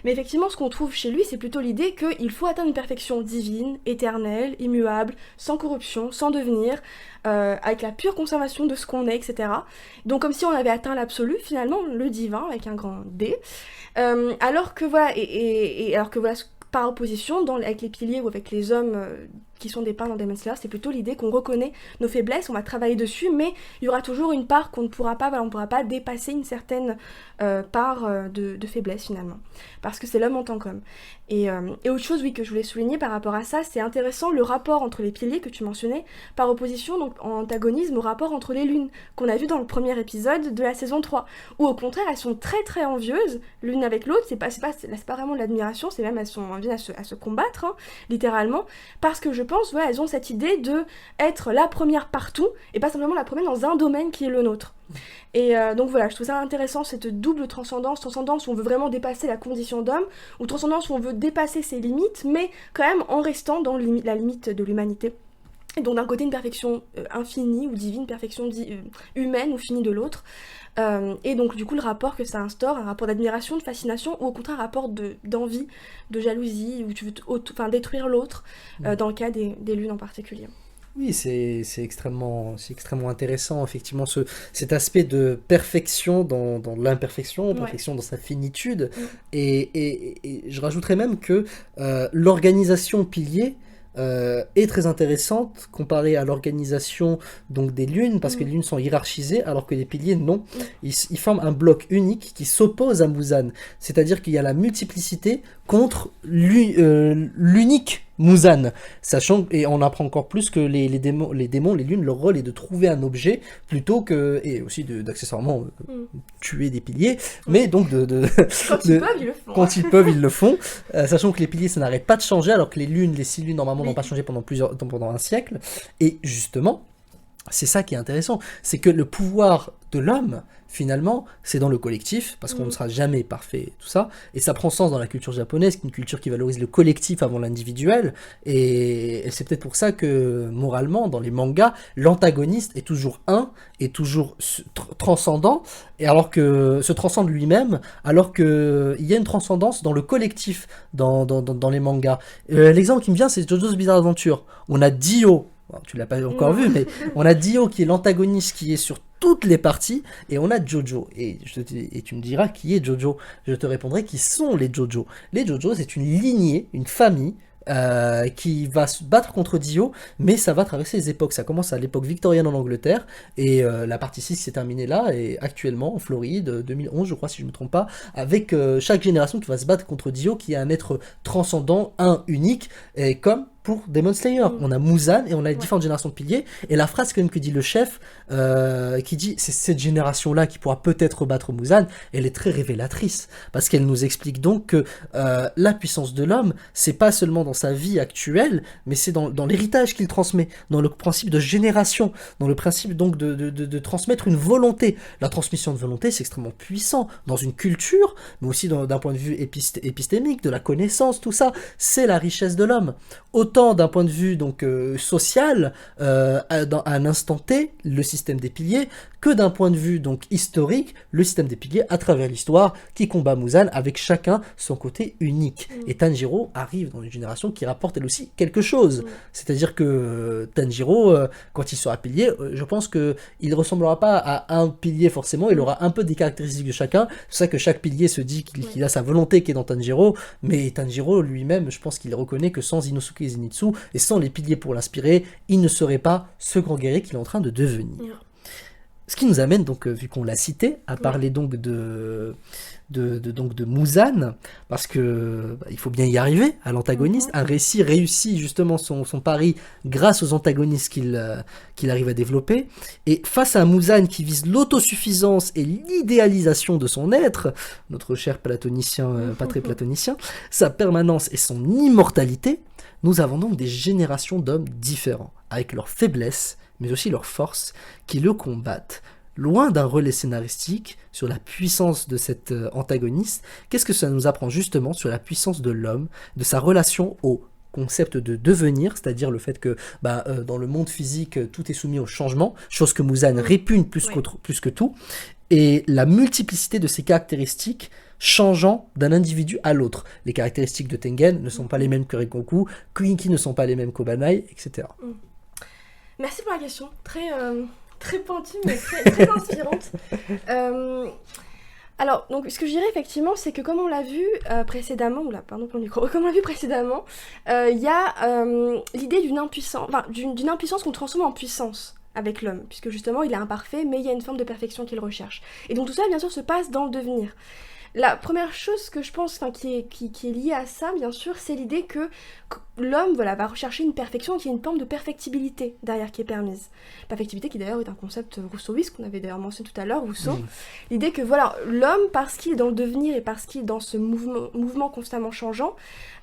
Mais effectivement, ce qu'on trouve chez lui, c'est plutôt l'idée qu'il faut atteindre une perfection divine, éternelle, immuable, sans corruption, sans devenir, avec la pure conservation de ce qu'on est, etc. Donc comme si on avait atteint l'absolu, finalement, le divin, avec un grand D. Alors que voilà, alors que voilà, par opposition, avec les piliers ou avec les hommes qui sont dépeints dans Demon Slayer, c'est plutôt l'idée qu'on reconnaît nos faiblesses, on va travailler dessus, mais il y aura toujours une part qu'on ne pourra pas, on ne pourra pas dépasser une certaine part de faiblesse finalement, parce que c'est l'homme en tant qu'homme. Et autre chose, oui, que je voulais souligner par rapport à ça, c'est intéressant le rapport entre les piliers que tu mentionnais, par opposition, donc en antagonisme au rapport entre les lunes, qu'on a vu dans le premier épisode de la saison 3, où au contraire, elles sont très très envieuses, l'une avec l'autre, c'est pas vraiment de l'admiration, c'est même elles sont envieuses à se combattre, hein, littéralement, parce que je pense, ouais, elles ont cette idée de être la première partout, et pas simplement la première dans un domaine qui est le nôtre. Et donc voilà, je trouve ça intéressant, cette double transcendance où on veut vraiment dépasser la condition d'homme, ou transcendance où on veut dépasser ses limites, mais quand même en restant dans la limite de l'humanité. Et donc d'un côté une perfection infinie ou divine, perfection humaine ou finie de l'autre. Et donc du coup le rapport que ça instaure, un rapport d'admiration, de fascination, ou au contraire un rapport d'envie, de jalousie, où tu veux détruire l'autre, dans le cas des lunes en particulier. Oui, c'est extrêmement intéressant, effectivement, cet aspect de perfection dans l'imperfection, perfection dans sa finitude. Et je rajouterais même que l'organisation pilier est très intéressante comparée à l'organisation donc des lunes, parce que les lunes sont hiérarchisées alors que les piliers non. Ils forment un bloc unique qui s'oppose à Muzan, c'est-à-dire qu'il y a la multiplicité contre l'unique Muzan, sachant, et on apprend encore plus que les démons, les lunes, leur rôle est de trouver un objet plutôt que, et aussi d'accessoirement tuer des piliers, mais donc quand ils peuvent, ils le font, sachant que les piliers, ça n'arrête pas de changer, alors que les 6 lunes, normalement, n'ont pas changé pendant un siècle, et justement, c'est ça qui est intéressant, c'est que le pouvoir de l'homme, finalement, c'est dans le collectif, parce qu'on ne sera jamais parfait, tout ça, et ça prend sens dans la culture japonaise, qui est une culture qui valorise le collectif avant l'individuel, et c'est peut-être pour ça que, moralement, dans les mangas, l'antagoniste est toujours est toujours transcendant, et alors que se transcende lui-même, alors qu'il y a une transcendance dans le collectif, dans les mangas. L'exemple qui me vient, c'est JoJo's Bizarre Adventure. On a Dio, tu l'as pas encore vu, mais on a Dio qui est l'antagoniste, qui est sur toutes les parties, et on a Jojo. Et tu me diras qui est Jojo. Je te répondrai qui sont les Jojo. Les Jojo, c'est une lignée, une famille qui va se battre contre Dio, mais ça va traverser les époques. Ça commence à l'époque victorienne en Angleterre, et la partie 6 s'est terminée là, et actuellement en Floride, 2011 je crois si je ne me trompe pas, avec chaque génération qui va se battre contre Dio, qui est un être transcendant, unique, et comme pour Demon Slayer, on a Muzan et on a les différentes générations de piliers, et la phrase quand même que dit le chef, qui dit c'est cette génération-là qui pourra peut-être battre Muzan, elle est très révélatrice, parce qu'elle nous explique donc que la puissance de l'homme, c'est pas seulement dans sa vie actuelle, mais c'est dans l'héritage qu'il transmet, dans le principe de génération, dans le principe donc de transmettre une volonté. La transmission de volonté, c'est extrêmement puissant dans une culture, mais aussi d'un point de vue épistémique, de la connaissance, tout ça, c'est la richesse de l'homme. Autant d'un point de vue donc social, à un instant T, le système des piliers, que d'un point de vue donc historique, le système des piliers à travers l'histoire qui combat Muzan avec chacun son côté unique. Et Tanjiro arrive dans une génération qui rapporte elle aussi quelque chose. C'est-à-dire que Tanjiro, quand il sera pilier, je pense que il ressemblera pas à un pilier forcément, il aura un peu des caractéristiques de chacun. C'est pour ça que chaque pilier se dit qu'il a sa volonté qui est dans Tanjiro, mais Tanjiro lui-même, je pense qu'il reconnaît que sans Inosuke Zenitsu et sans les piliers pour l'inspirer, il ne serait pas ce grand guerrier qu'il est en train de devenir. Ce qui nous amène donc, vu qu'on l'a cité, à parler donc de Muzan, parce que il faut bien y arriver à l'antagoniste. Un récit réussit justement son pari grâce aux antagonistes qu'il arrive à développer. Et face à un Muzan qui vise l'autosuffisance et l'idéalisation de son être, notre cher platonicien, pas très platonicien, sa permanence et son immortalité, nous avons donc des générations d'hommes différents, avec leurs faiblesses, mais aussi leurs forces, qui le combattent. Loin d'un relais scénaristique sur la puissance de cet antagoniste, qu'est-ce que ça nous apprend justement sur la puissance de l'homme, de sa relation au concept de devenir, c'est-à-dire le fait que dans le monde physique, tout est soumis au changement, chose que Muzan répugne plus que tout, et la multiplicité de ses caractéristiques changeant d'un individu à l'autre. Les caractéristiques de Tengen ne sont pas les mêmes que Rengoku, Kuinki ne sont pas les mêmes qu'Obanai, etc. Merci pour la question, très pointue mais très inspirante. Alors, donc, ce que je dirais effectivement, c'est que comme on l'a vu précédemment, pardon pour le micro, comme on l'a vu précédemment, il y a l'idée d'une impuissance qu'on transforme en puissance avec l'homme, puisque justement il est imparfait, mais il y a une forme de perfection qu'il recherche. Et donc tout ça, bien sûr, se passe dans le devenir. La première chose que je pense qui est liée à ça, bien sûr, c'est l'idée que l'homme va rechercher une perfection, qu'il y a une forme de perfectibilité derrière qui est permise. Perfectibilité qui d'ailleurs est un concept rousseauiste qu'on avait d'ailleurs mentionné tout à l'heure, Rousseau. L'idée que l'homme, parce qu'il est dans le devenir et parce qu'il est dans ce mouvement constamment changeant,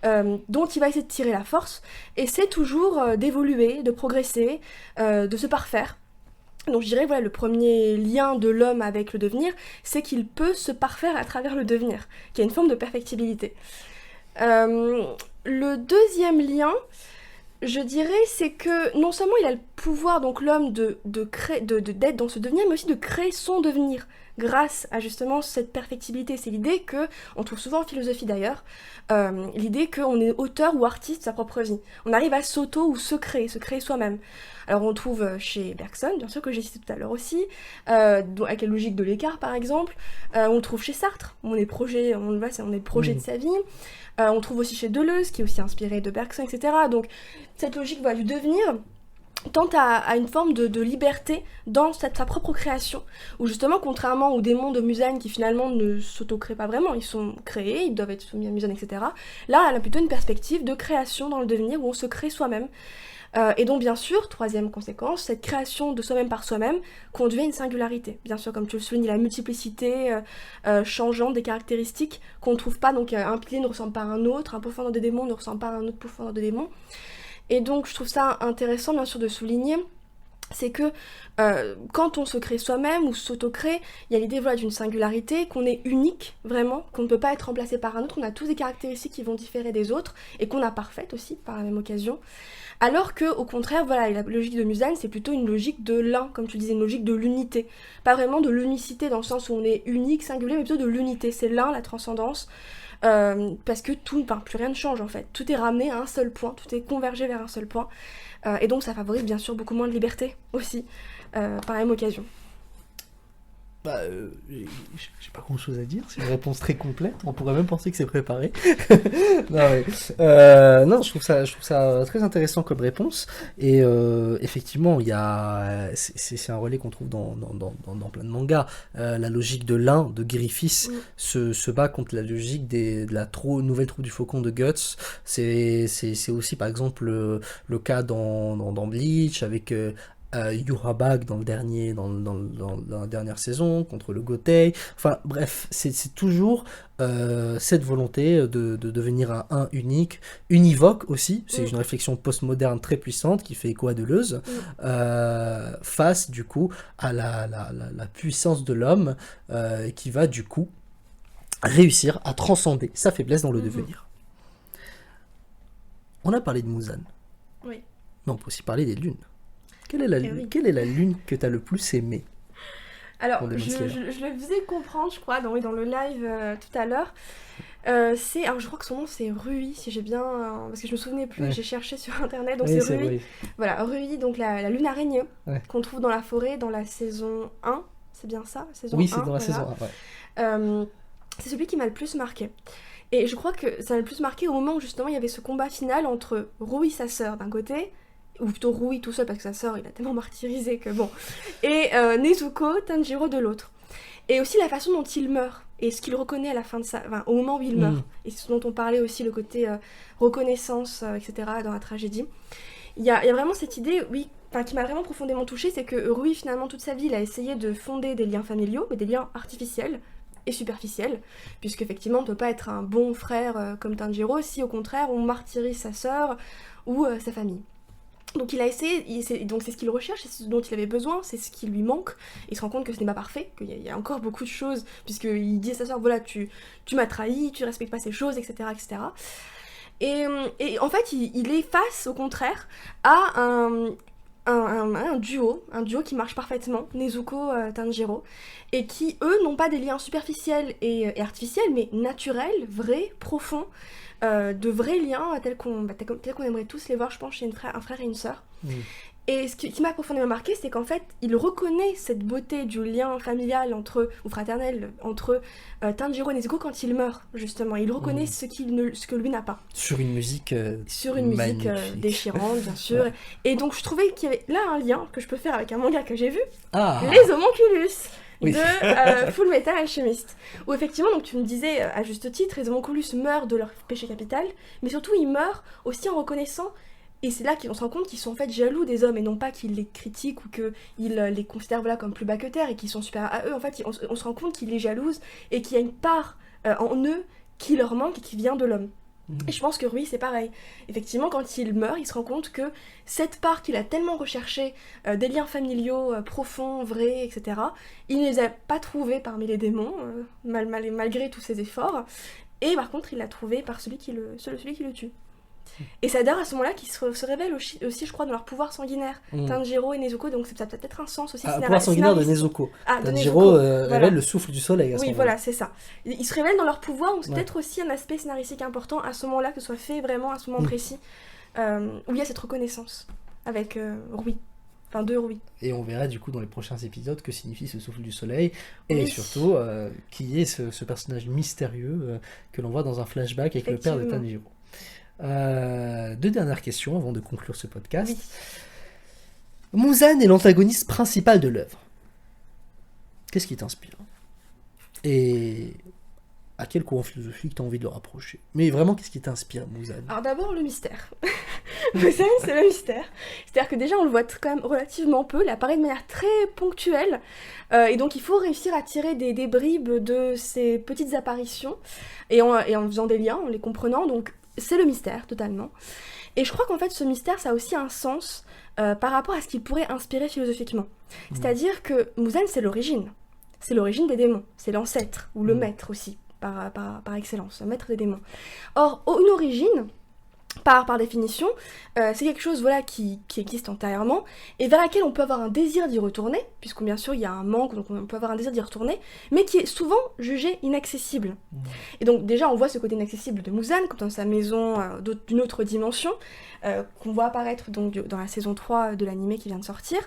dont il va essayer de tirer la force, essaie toujours d'évoluer, de progresser, de se parfaire. Donc je dirais le premier lien de l'homme avec le devenir, c'est qu'il peut se parfaire à travers le devenir, qu'il y a une forme de perfectibilité. Le deuxième lien, je dirais, c'est que non seulement il a le pouvoir, donc l'homme, d'être dans ce devenir, mais aussi de créer son devenir, grâce à justement cette perfectibilité. C'est l'idée que, on trouve souvent en philosophie d'ailleurs, l'idée qu'on est auteur ou artiste de sa propre vie. On arrive à ou se créer soi-même. Alors on trouve chez Bergson, bien sûr, que j'ai cité tout à l'heure aussi, avec la logique de l'écart par exemple, on trouve chez Sartre, on est le projet de sa vie, on trouve aussi chez Deleuze, qui est aussi inspiré de Bergson, etc. Donc cette logique du devenir tente à une forme de liberté dans sa propre création, où justement, contrairement aux démons de Musain qui finalement ne s'auto-créent pas vraiment, ils sont créés, ils doivent être soumis à Musain, etc. Là, elle a plutôt une perspective de création dans le devenir, où on se crée soi-même. Et donc bien sûr, troisième conséquence, cette création de soi-même par soi-même conduit à une singularité. Bien sûr, comme tu le soulignes, la multiplicité changeante des caractéristiques qu'on ne trouve pas, donc un pilier ne ressemble pas à un autre, un pourfendeur de démons ne ressemble pas à un autre pourfendeur de démons. Et donc je trouve ça intéressant bien sûr de souligner, c'est que quand on se crée soi-même ou s'auto-crée, il y a l'idée d'une singularité, qu'on est unique vraiment, qu'on ne peut pas être remplacé par un autre, on a tous des caractéristiques qui vont différer des autres, et qu'on a parfaites aussi par la même occasion. Alors que, au contraire, la logique de Musain, c'est plutôt une logique de l'un, comme tu disais, une logique de l'unité. Pas vraiment de l'unicité dans le sens où on est unique, singulier, mais plutôt de l'unité. C'est l'un, la transcendance, parce que plus rien ne change en fait. Tout est ramené à un seul point, tout est convergé vers un seul point. Et donc ça favorise bien sûr beaucoup moins de liberté aussi, par la même occasion. J'ai pas grand chose à dire, c'est une réponse très complète, on pourrait même penser que c'est préparé. Non, je trouve ça très intéressant comme réponse, et effectivement, c'est un relais qu'on trouve dans plein de mangas. La logique de l'un, de Griffiths, se bat contre la logique de la nouvelle troupe du faucon de Guts. C'est aussi par exemple le cas dans Bleach, avec Yurabag dans la dernière saison contre le Gotei. Enfin bref, c'est toujours cette volonté de devenir un unique, univoque aussi. C'est une réflexion postmoderne très puissante qui fait écho à Deleuze, face du coup à la puissance de l'homme, qui va du coup réussir à transcender sa faiblesse dans le devenir. On a parlé de Muzan. Oui. Mais on peut aussi parler des lunes. Quelle est la lune que tu as le plus aimée? Alors, je le faisais comprendre, je crois, dans le live tout à l'heure. Alors, je crois que son nom c'est Rui, si j'ai bien. Parce que je me souvenais plus, j'ai cherché sur internet, donc c'est Rui. Voilà, Rui, donc la lune araignée, qu'on trouve dans la forêt dans la saison 1. C'est bien ça, saison 1? Oui, c'est dans la saison 1. C'est celui qui m'a le plus marqué. Et je crois que ça m'a le plus marqué au moment où justement il y avait ce combat final entre Rui, sa sœur, d'un côté. Ou plutôt Rui tout seul parce que sa sœur il a tellement martyrisé que bon, et Nezuko, Tanjiro de l'autre, et aussi la façon dont il meurt et ce qu'il reconnaît à la fin de au moment où il meurt, et ce dont on parlait aussi, le côté reconnaissance, etc. dans la tragédie. Il y a vraiment cette idée, qui m'a vraiment profondément touchée, c'est que Rui finalement toute sa vie il a essayé de fonder des liens familiaux, mais des liens artificiels et superficiels, puisque effectivement on ne peut pas être un bon frère comme Tanjiro si au contraire on martyrise sa sœur ou sa famille. Donc il a essayé, donc c'est ce qu'il recherche, c'est ce dont il avait besoin, c'est ce qui lui manque. Il se rend compte que ce n'est pas parfait, qu'il y a encore beaucoup de choses, puisqu'il dit à sa sœur, voilà, tu m'as trahi, tu respectes pas ces choses, etc. etc. Et en fait, il est face, au contraire, à un duo qui marche parfaitement, Nezuko, Tanjiro, et qui, eux, n'ont pas des liens superficiels et artificiels, mais naturels, vrais, profonds, de vrais liens tels qu'on aimerait tous les voir, je pense, chez un frère et une sœur. Et ce qui m'a profondément marqué, c'est qu'en fait, il reconnaît cette beauté du lien familial ou fraternel entre Tanjiro et Nezuko quand il meurt, justement. Il reconnaît ce que lui n'a pas. Sur une musique musique déchirante, bien sûr. Ouais. Et donc, je trouvais qu'il y avait là un lien que je peux faire avec un manga que j'ai vu, Les Homonculus. Oui. De Full Metal Alchemist, où effectivement, donc tu me disais à juste titre, les homonculus meurent de leur péché capital, mais surtout ils meurent aussi en reconnaissant, et c'est là qu'on se rend compte qu'ils sont en fait jaloux des hommes, et non pas qu'ils les critiquent ou qu'ils les considèrent plus bas que terre et qu'ils sont supérieurs à eux. En fait, on se rend compte qu'ils les jalousent et qu'il y a une part en eux qui leur manque et qui vient de l'homme. Et je pense que Rui, c'est pareil. Effectivement, quand il meurt, il se rend compte que cette part qu'il a tellement recherchée, des liens familiaux profonds, vrais, etc., il ne les a pas trouvés parmi les démons, malgré tous ses efforts. Et par contre, il l'a trouvé par celui qui le tue. Et c'est d'ailleurs à ce moment-là qu'ils se révèlent aussi, je crois, dans leur pouvoir sanguinaire, Tanjiro et Nezuko, donc ça a peut-être un sens aussi. Le pouvoir sanguinaire de Nezuko. Tanjiro révèle le souffle du soleil à ce moment-là. Voilà, c'est ça. Ils se révèlent dans leur pouvoir, donc c'est peut-être aussi un aspect scénaristique important à ce moment-là, que ce soit fait vraiment à ce moment précis, où il y a cette reconnaissance avec Rui. Enfin, de Rui. Et on verra du coup dans les prochains épisodes que signifie ce souffle du soleil, et surtout qui est ce personnage mystérieux que l'on voit dans un flashback avec le père de Tanjiro. 2 dernières questions avant de conclure ce podcast. Oui. Muzan est l'antagoniste principal de l'œuvre. Qu'est-ce qui t'inspire ? Et à quel courant philosophique t'as envie de le rapprocher ? Mais vraiment, qu'est-ce qui t'inspire, Muzan ? Alors d'abord, le mystère. Muzan, c'est le mystère. C'est-à-dire que déjà, on le voit quand même relativement peu. Il apparaît de manière très ponctuelle. Et donc, il faut réussir à tirer des bribes de ces petites apparitions. Et en faisant des liens, en les comprenant. Donc, c'est le mystère, totalement. Et je crois qu'en fait, ce mystère, ça a aussi un sens par rapport à ce qu'il pourrait inspirer philosophiquement. C'est-à-dire que Muzan, c'est l'origine. C'est l'origine des démons. C'est l'ancêtre, ou le maître aussi, par excellence, le maître des démons. Or, une origine, par définition, c'est quelque chose qui existe antérieurement, et vers laquelle on peut avoir un désir d'y retourner, puisque bien sûr, il y a un manque, donc on peut avoir un désir d'y retourner, mais qui est souvent jugé inaccessible. Et donc déjà, on voit ce côté inaccessible de Muzan, comme dans sa maison d'une autre dimension, qu'on voit apparaître donc, dans la saison 3 de l'anime qui vient de sortir.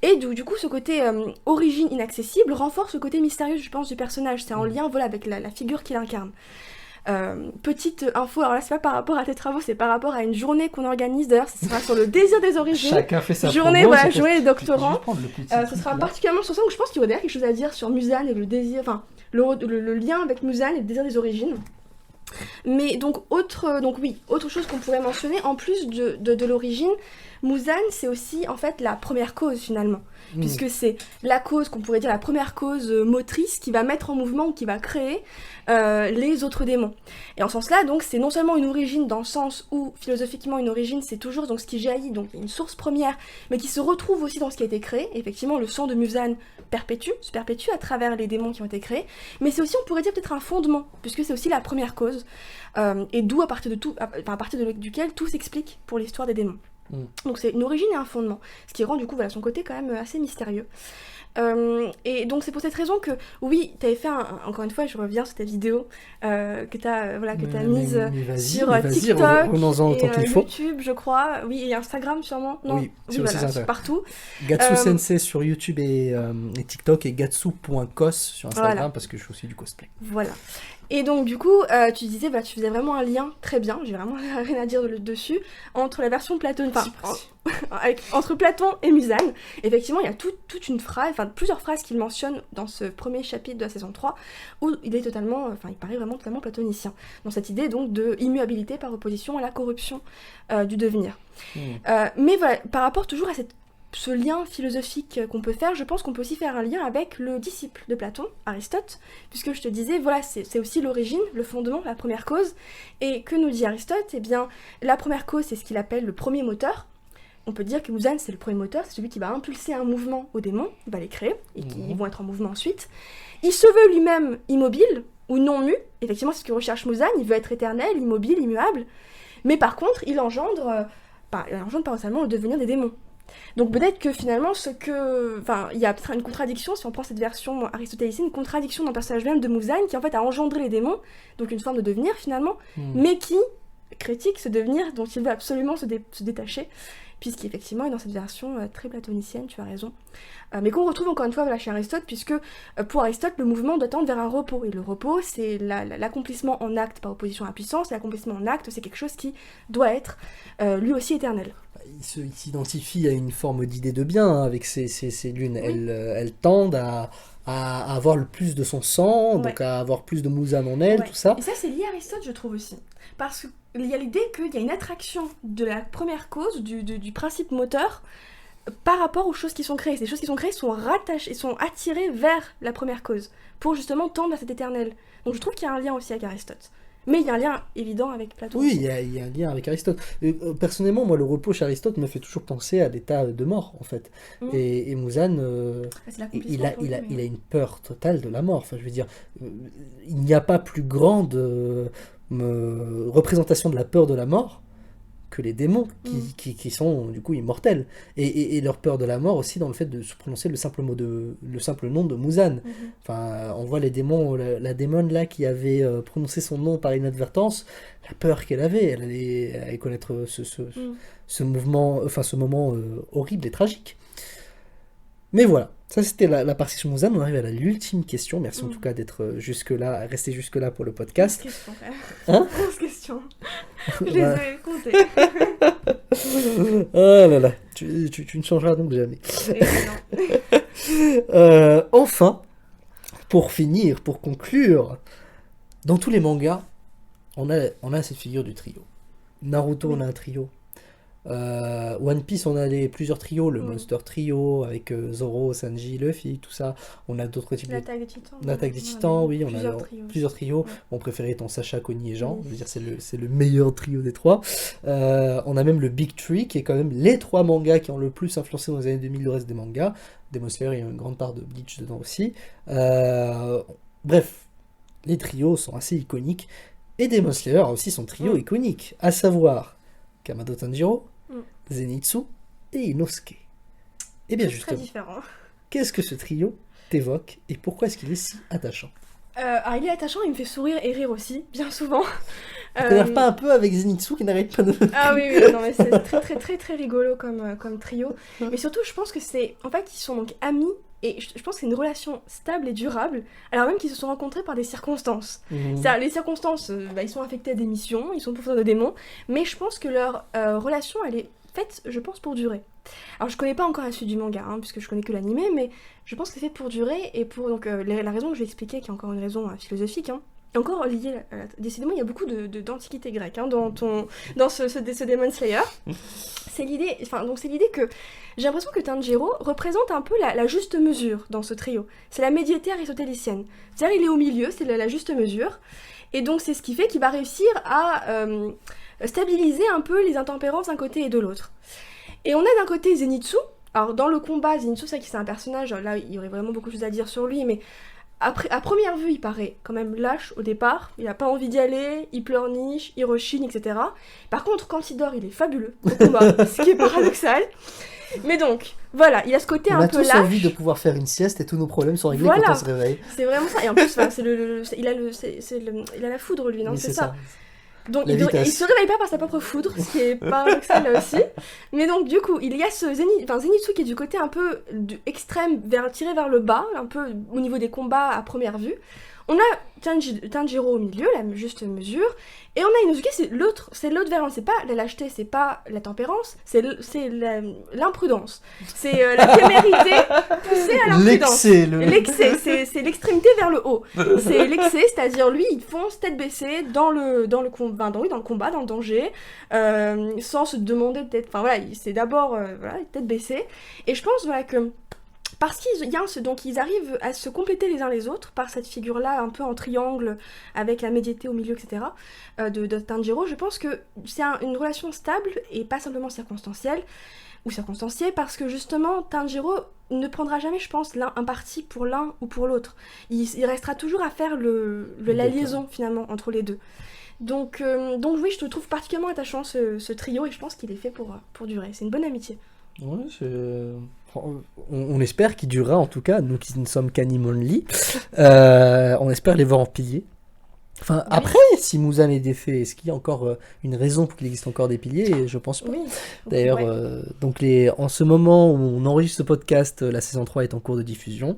Et du coup, ce côté origine inaccessible renforce le côté mystérieux, je pense, du personnage. C'est en lien avec la figure qu'il incarne. Petite info, alors là c'est pas par rapport à tes travaux, c'est par rapport à une journée qu'on organise, d'ailleurs ce sera sur le désir des origines. Chacun fait sa journée, promo, journée des doctorants. Ce sera particulièrement sur ça, donc je pense qu'il y aurait d'ailleurs quelque chose à dire sur Muzan et le désir, enfin le lien avec Muzan et le désir des origines. Mais donc autre chose qu'on pourrait mentionner, en plus de l'origine, Muzan c'est aussi en fait la première cause finalement. Puisque c'est la cause, qu'on pourrait dire la première cause motrice qui va mettre en mouvement ou qui va créer les autres démons. Et en ce sens-là, donc, c'est non seulement une origine dans le sens où, philosophiquement, une origine, c'est toujours donc, ce qui jaillit, donc une source première, mais qui se retrouve aussi dans ce qui a été créé. Et effectivement, le sang de Muzan se perpétue à travers les démons qui ont été créés, mais c'est aussi, on pourrait dire, peut-être un fondement, puisque c'est aussi la première cause, et d'où, à partir duquel tout s'explique pour l'histoire des démons. Donc c'est une origine et un fondement, ce qui rend du coup son côté quand même assez mystérieux. Et donc c'est pour cette raison que oui, t'avais fait encore une fois, je reviens sur ta vidéo que t'as mise sur TikTok et YouTube, je crois, oui, et Instagram sûrement, non, oui c'est partout. Gatsu Sensei sur YouTube et TikTok, et gatsu.cos sur Instagram, parce que je fais aussi du cosplay. Voilà. Et donc du coup, tu disais, tu faisais vraiment un lien très bien, j'ai vraiment rien à dire dessus, entre la version Platon, entre Platon et Muzan. Effectivement, il y a toute une phrase, plusieurs phrases qu'il mentionne dans ce premier chapitre de la saison 3, où il est il paraît vraiment totalement platonicien, dans cette idée donc de immuabilité par opposition à la corruption du devenir. Mais voilà, par rapport toujours à ce lien philosophique qu'on peut faire, je pense qu'on peut aussi faire un lien avec le disciple de Platon, Aristote, puisque je te disais, voilà, c'est aussi l'origine, le fondement, la première cause. Et que nous dit Aristote ? Eh bien, la première cause, c'est ce qu'il appelle le premier moteur. On peut dire que Muzan, c'est le premier moteur, c'est celui qui va impulser un mouvement aux démons, il va les créer, et qui vont être en mouvement ensuite. Il se veut lui-même immobile, ou non mu, effectivement, c'est ce que recherche Muzan, il veut être éternel, immobile, immuable, mais par contre, il engendre paradoxalement le devenir des démons. Donc peut-être que finalement, il y a peut-être une contradiction, si on prend cette version aristotélicienne, une contradiction dans le personnage même de Muzan, qui en fait a engendré les démons, donc une forme de devenir finalement, mais qui critique ce devenir dont il veut absolument se détacher. puisqu'effectivement, dans cette version très platonicienne, tu as raison, mais qu'on retrouve encore une fois chez Aristote, puisque pour Aristote, le mouvement doit tendre vers un repos, et le repos, c'est l'accomplissement en acte par opposition à la puissance, et l'accomplissement en acte, c'est quelque chose qui doit être lui aussi éternel. Il s'identifie à une forme d'idée de bien, hein, avec ces lunes. Oui. Elles tendent à avoir le plus de son sang, donc à avoir plus de Muzan en elle, tout ça. Et ça, c'est lié à Aristote, je trouve aussi. Parce qu'il y a l'idée qu'il y a une attraction de la première cause, du principe moteur, par rapport aux choses qui sont créées. Ces choses qui sont créées sont rattachées, sont attirées vers la première cause, pour justement tendre à cet éternel. Donc je trouve qu'il y a un lien aussi avec Aristote. Mais il y a un lien évident avec Platon. Oui, il y a un lien avec Aristote. Personnellement, moi, le repos chez Aristote me fait toujours penser à l'état de mort, en fait. Et Muzan, il a une peur totale de la mort. Enfin, je veux dire, il n'y a pas plus grande représentation de la peur de la mort que les démons qui sont du coup immortels, et leur peur de la mort aussi dans le fait de se prononcer le simple nom de Muzan. Enfin, on voit les démons, la démone là qui avait prononcé son nom par inadvertance, la peur qu'elle avait, elle allait connaître ce mouvement, enfin ce moment horrible et tragique. Mais voilà, ça c'était la partie sur Muzan. On arrive à l'ultime question. Merci en tout cas d'être resté jusque-là pour le podcast. 11 questions, frère. Hein 11 questions. Je les ai comptées. Oh là là, tu ne changeras donc jamais. Enfin, pour conclure, dans tous les mangas, on a cette figure du trio. Naruto, on a un trio. One Piece, on a plusieurs trios, le Monster Trio avec Zoro, Sanji, Luffy, tout ça. On a d'autres types L'attaque des Titans. L'attaque des Titans, oui, on a plusieurs trios. Mon préféré étant Sacha, Connie et Jean. Je veux dire, c'est le meilleur trio des trois. On a même le Big Three, qui est quand même les trois mangas qui ont le plus influencé dans les années 2000 le reste des mangas. Demon Slayer, il y a une grande part de Bleach dedans aussi. Bref, les trios sont assez iconiques. Et Demon Slayer a aussi son trio iconique, à savoir Kamado Tanjiro, Zenitsu et Inosuke. Et bien justement, très différent. Qu'est-ce que ce trio t'évoque et pourquoi est-ce qu'il est si attachant? Alors il est attachant, il me fait sourire et rire aussi, bien souvent. Tu t'énerves pas un peu avec Zenitsu qui n'arrête pas de... Ah oui, non mais c'est très très très très rigolo comme trio. Mais surtout je pense que c'est... En fait ils sont donc amis et je pense que c'est une relation stable et durable, alors même qu'ils se sont rencontrés par des circonstances. C'est-à-dire, les circonstances, ils sont affectés à des missions, ils sont pourfendeurs de démons, mais je pense que leur relation elle est faite, je pense, pour durer. Alors je connais pas encore la suite du manga, puisque je connais que l'animé, mais je pense que c'est fait pour durer, et pour donc la raison que je vais expliquer, qui est encore une raison philosophique, et encore liée, décidément il y a beaucoup d'antiquité grecque dans ce Demon Slayer. C'est l'idée que j'ai l'impression que Tanjiro représente un peu la juste mesure dans ce trio. C'est la médiété aristotélicienne. C'est-à-dire il est au milieu, c'est la juste mesure, et donc c'est ce qui fait qu'il va réussir à stabiliser un peu les intempérances d'un côté et de l'autre. Et on a d'un côté Zenitsu. Alors dans le combat, Zenitsu, c'est un personnage, là il y aurait vraiment beaucoup de choses à dire sur lui, mais à première vue il paraît quand même lâche au départ, il a pas envie d'y aller, il pleurniche, il rechigne, etc. Par contre quand il dort il est fabuleux au combat, ce qui est paradoxal. Mais donc, voilà, il a ce côté un peu lâche. On a tous envie de pouvoir faire une sieste et tous nos problèmes sont réglés quand on se réveille. C'est vraiment ça, et en plus il a la foudre lui, non, oui, c'est ça. Donc il se réveille pas par sa propre foudre, ce qui est paradoxal là aussi. Mais donc du coup, il y a ce Zenitsu qui est du côté un peu extrême, tiré vers le bas, un peu au niveau des combats à première vue. On a Tanjiro au milieu, la juste mesure, et on a Inosuke, c'est l'autre variante, c'est pas la lâcheté, c'est pas la tempérance, c'est l'imprudence. C'est la témérité poussée à l'imprudence. L'excès, c'est l'extrémité vers le haut. C'est l'excès, c'est-à-dire lui, il fonce tête baissée dans le combat, dans le danger, sans se demander peut-être, enfin voilà, c'est d'abord tête baissée. Et je pense que parce qu'ils arrivent à se compléter les uns les autres par cette figure-là un peu en triangle avec la médiété au milieu, etc. de Tanjiro, je pense que c'est une relation stable et pas simplement circonstancielle ou circonstanciée, parce que justement Tanjiro ne prendra jamais, je pense, un parti pour l'un ou pour l'autre. Il restera toujours à faire la liaison finalement entre les deux. Donc oui, je te trouve particulièrement attachant ce trio et je pense qu'il est fait pour durer. C'est une bonne amitié. Ouais, on espère qu'il durera, en tout cas, nous qui ne sommes qu'Anime Only. On espère les voir en pilier. Enfin, Oui. après, si Muzan est défait, est-ce qu'il y a encore une raison pour qu'il existe encore des piliers? Je pense pas. Oui. D'ailleurs, Ouais. donc en ce moment où on enregistre ce podcast, la saison 3 est en cours de diffusion.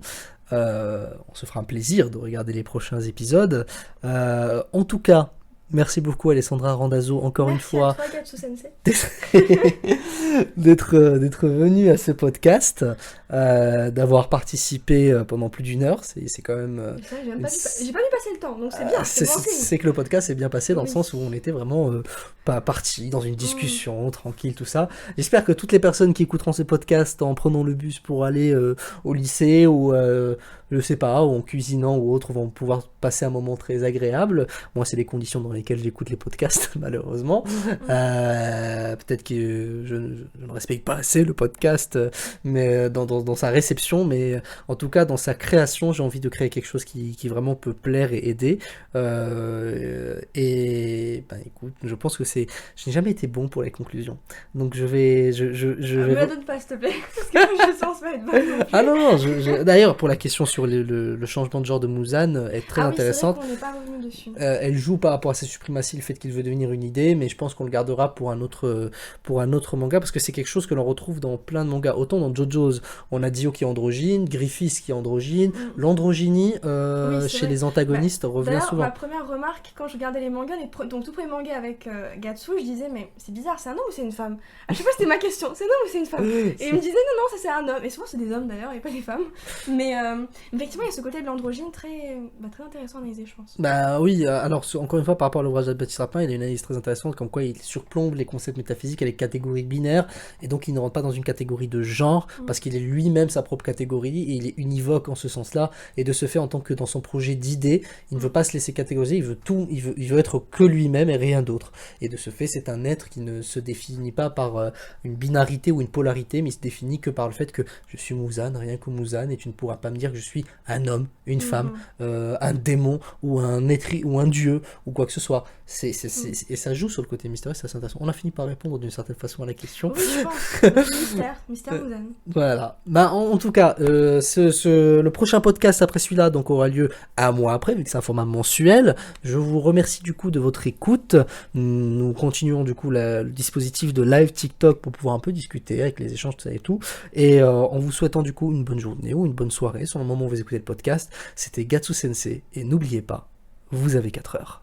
On se fera un plaisir de regarder les prochains épisodes. En tout cas, merci beaucoup Alessandra Randazzo encore une Merci fois à toi, Gatsu Sensei. d'être venue à ce podcast, d'avoir participé pendant plus d'une heure. C'est quand même. Ça, j'ai pas vu passer le temps, donc c'est bien, c'est bon signe. C'est que le podcast est bien passé dans le Oui. sens où on était vraiment pas partis dans une discussion tranquille, tout ça. J'espère que toutes les personnes qui écouteront ces podcasts en prenant le bus pour aller au lycée ou je sais pas, ou en cuisinant ou autre, vont pouvoir passer un moment très agréable. Moi, c'est les conditions dans lesquelles j'écoute les podcasts, malheureusement. Peut-être que je ne respecte pas assez le podcast, mais dans sa réception, mais en tout cas dans sa création, j'ai envie de créer quelque chose qui vraiment peut plaire et aider. Et ben écoute, je pense que je n'ai jamais été bon pour les conclusions, donc je vais. Me la donne pas, s'il te plaît, parce que je sens pas être bonne non plus. Ah non, d'ailleurs pour la question sur le changement de genre de Muzan est très intéressante. C'est vrai qu'on n'est pas revenu dessus. Elle joue par rapport à sa suprématie, le fait qu'il veut devenir une idée, mais je pense qu'on le gardera pour un autre manga, parce que c'est quelque chose que l'on retrouve dans plein de mangas. Autant dans JoJo's, on a Dio qui est androgyne, Griffiths qui est androgyne, l'androgynie Oui, chez vrai. les antagonistes revient D'ailleurs, souvent. ma première remarque, quand je regardais les mangas, donc tout premier manga avec Gatsu, je disais, mais c'est bizarre, c'est un homme ou c'est une femme? À chaque fois, c'était ma question, c'est un homme ou c'est une femme? Et il me disait, non, non, ça c'est un homme. Et souvent, c'est des hommes d'ailleurs, et pas des femmes. Mais effectivement, il y a ce côté de l'androgyne très intéressant à analyser, je pense. Bah oui, alors encore une fois par rapport à l'ouvrage d'Baptiste Rapin, il a une analyse très intéressante comme quoi il surplombe les concepts métaphysiques et les catégories binaires, et donc il ne rentre pas dans une catégorie de genre, parce qu'il est lui-même sa propre catégorie, et il est univoque en ce sens-là, et de ce fait en tant que dans son projet d'idée, il ne veut pas se laisser catégoriser, il veut être que lui-même et rien d'autre. Et de ce fait, c'est un être qui ne se définit pas par une binarité ou une polarité, mais il se définit que par le fait que je suis Muzan, rien que Muzan, et tu ne pourras pas me dire que je suis un homme, une femme, un démon ou un être ou un dieu ou quoi que ce soit. Et ça joue sur le côté mystérieux, c'est assez intéressant. On a fini par répondre d'une certaine façon à la question. Oui, je pense. Mystère Muzan. Voilà. Bah, en tout cas, le prochain podcast après celui-là donc aura lieu un mois après, vu que c'est un format mensuel. Je vous remercie du coup de votre écoute. Nous continuons du coup le dispositif de live TikTok pour pouvoir un peu discuter avec les échanges, tout ça et tout. Et en vous souhaitant du coup une bonne journée ou une bonne soirée sur le moment où vous écoutez le podcast. C'était Gatsu Sensei. Et n'oubliez pas, vous avez 4 heures.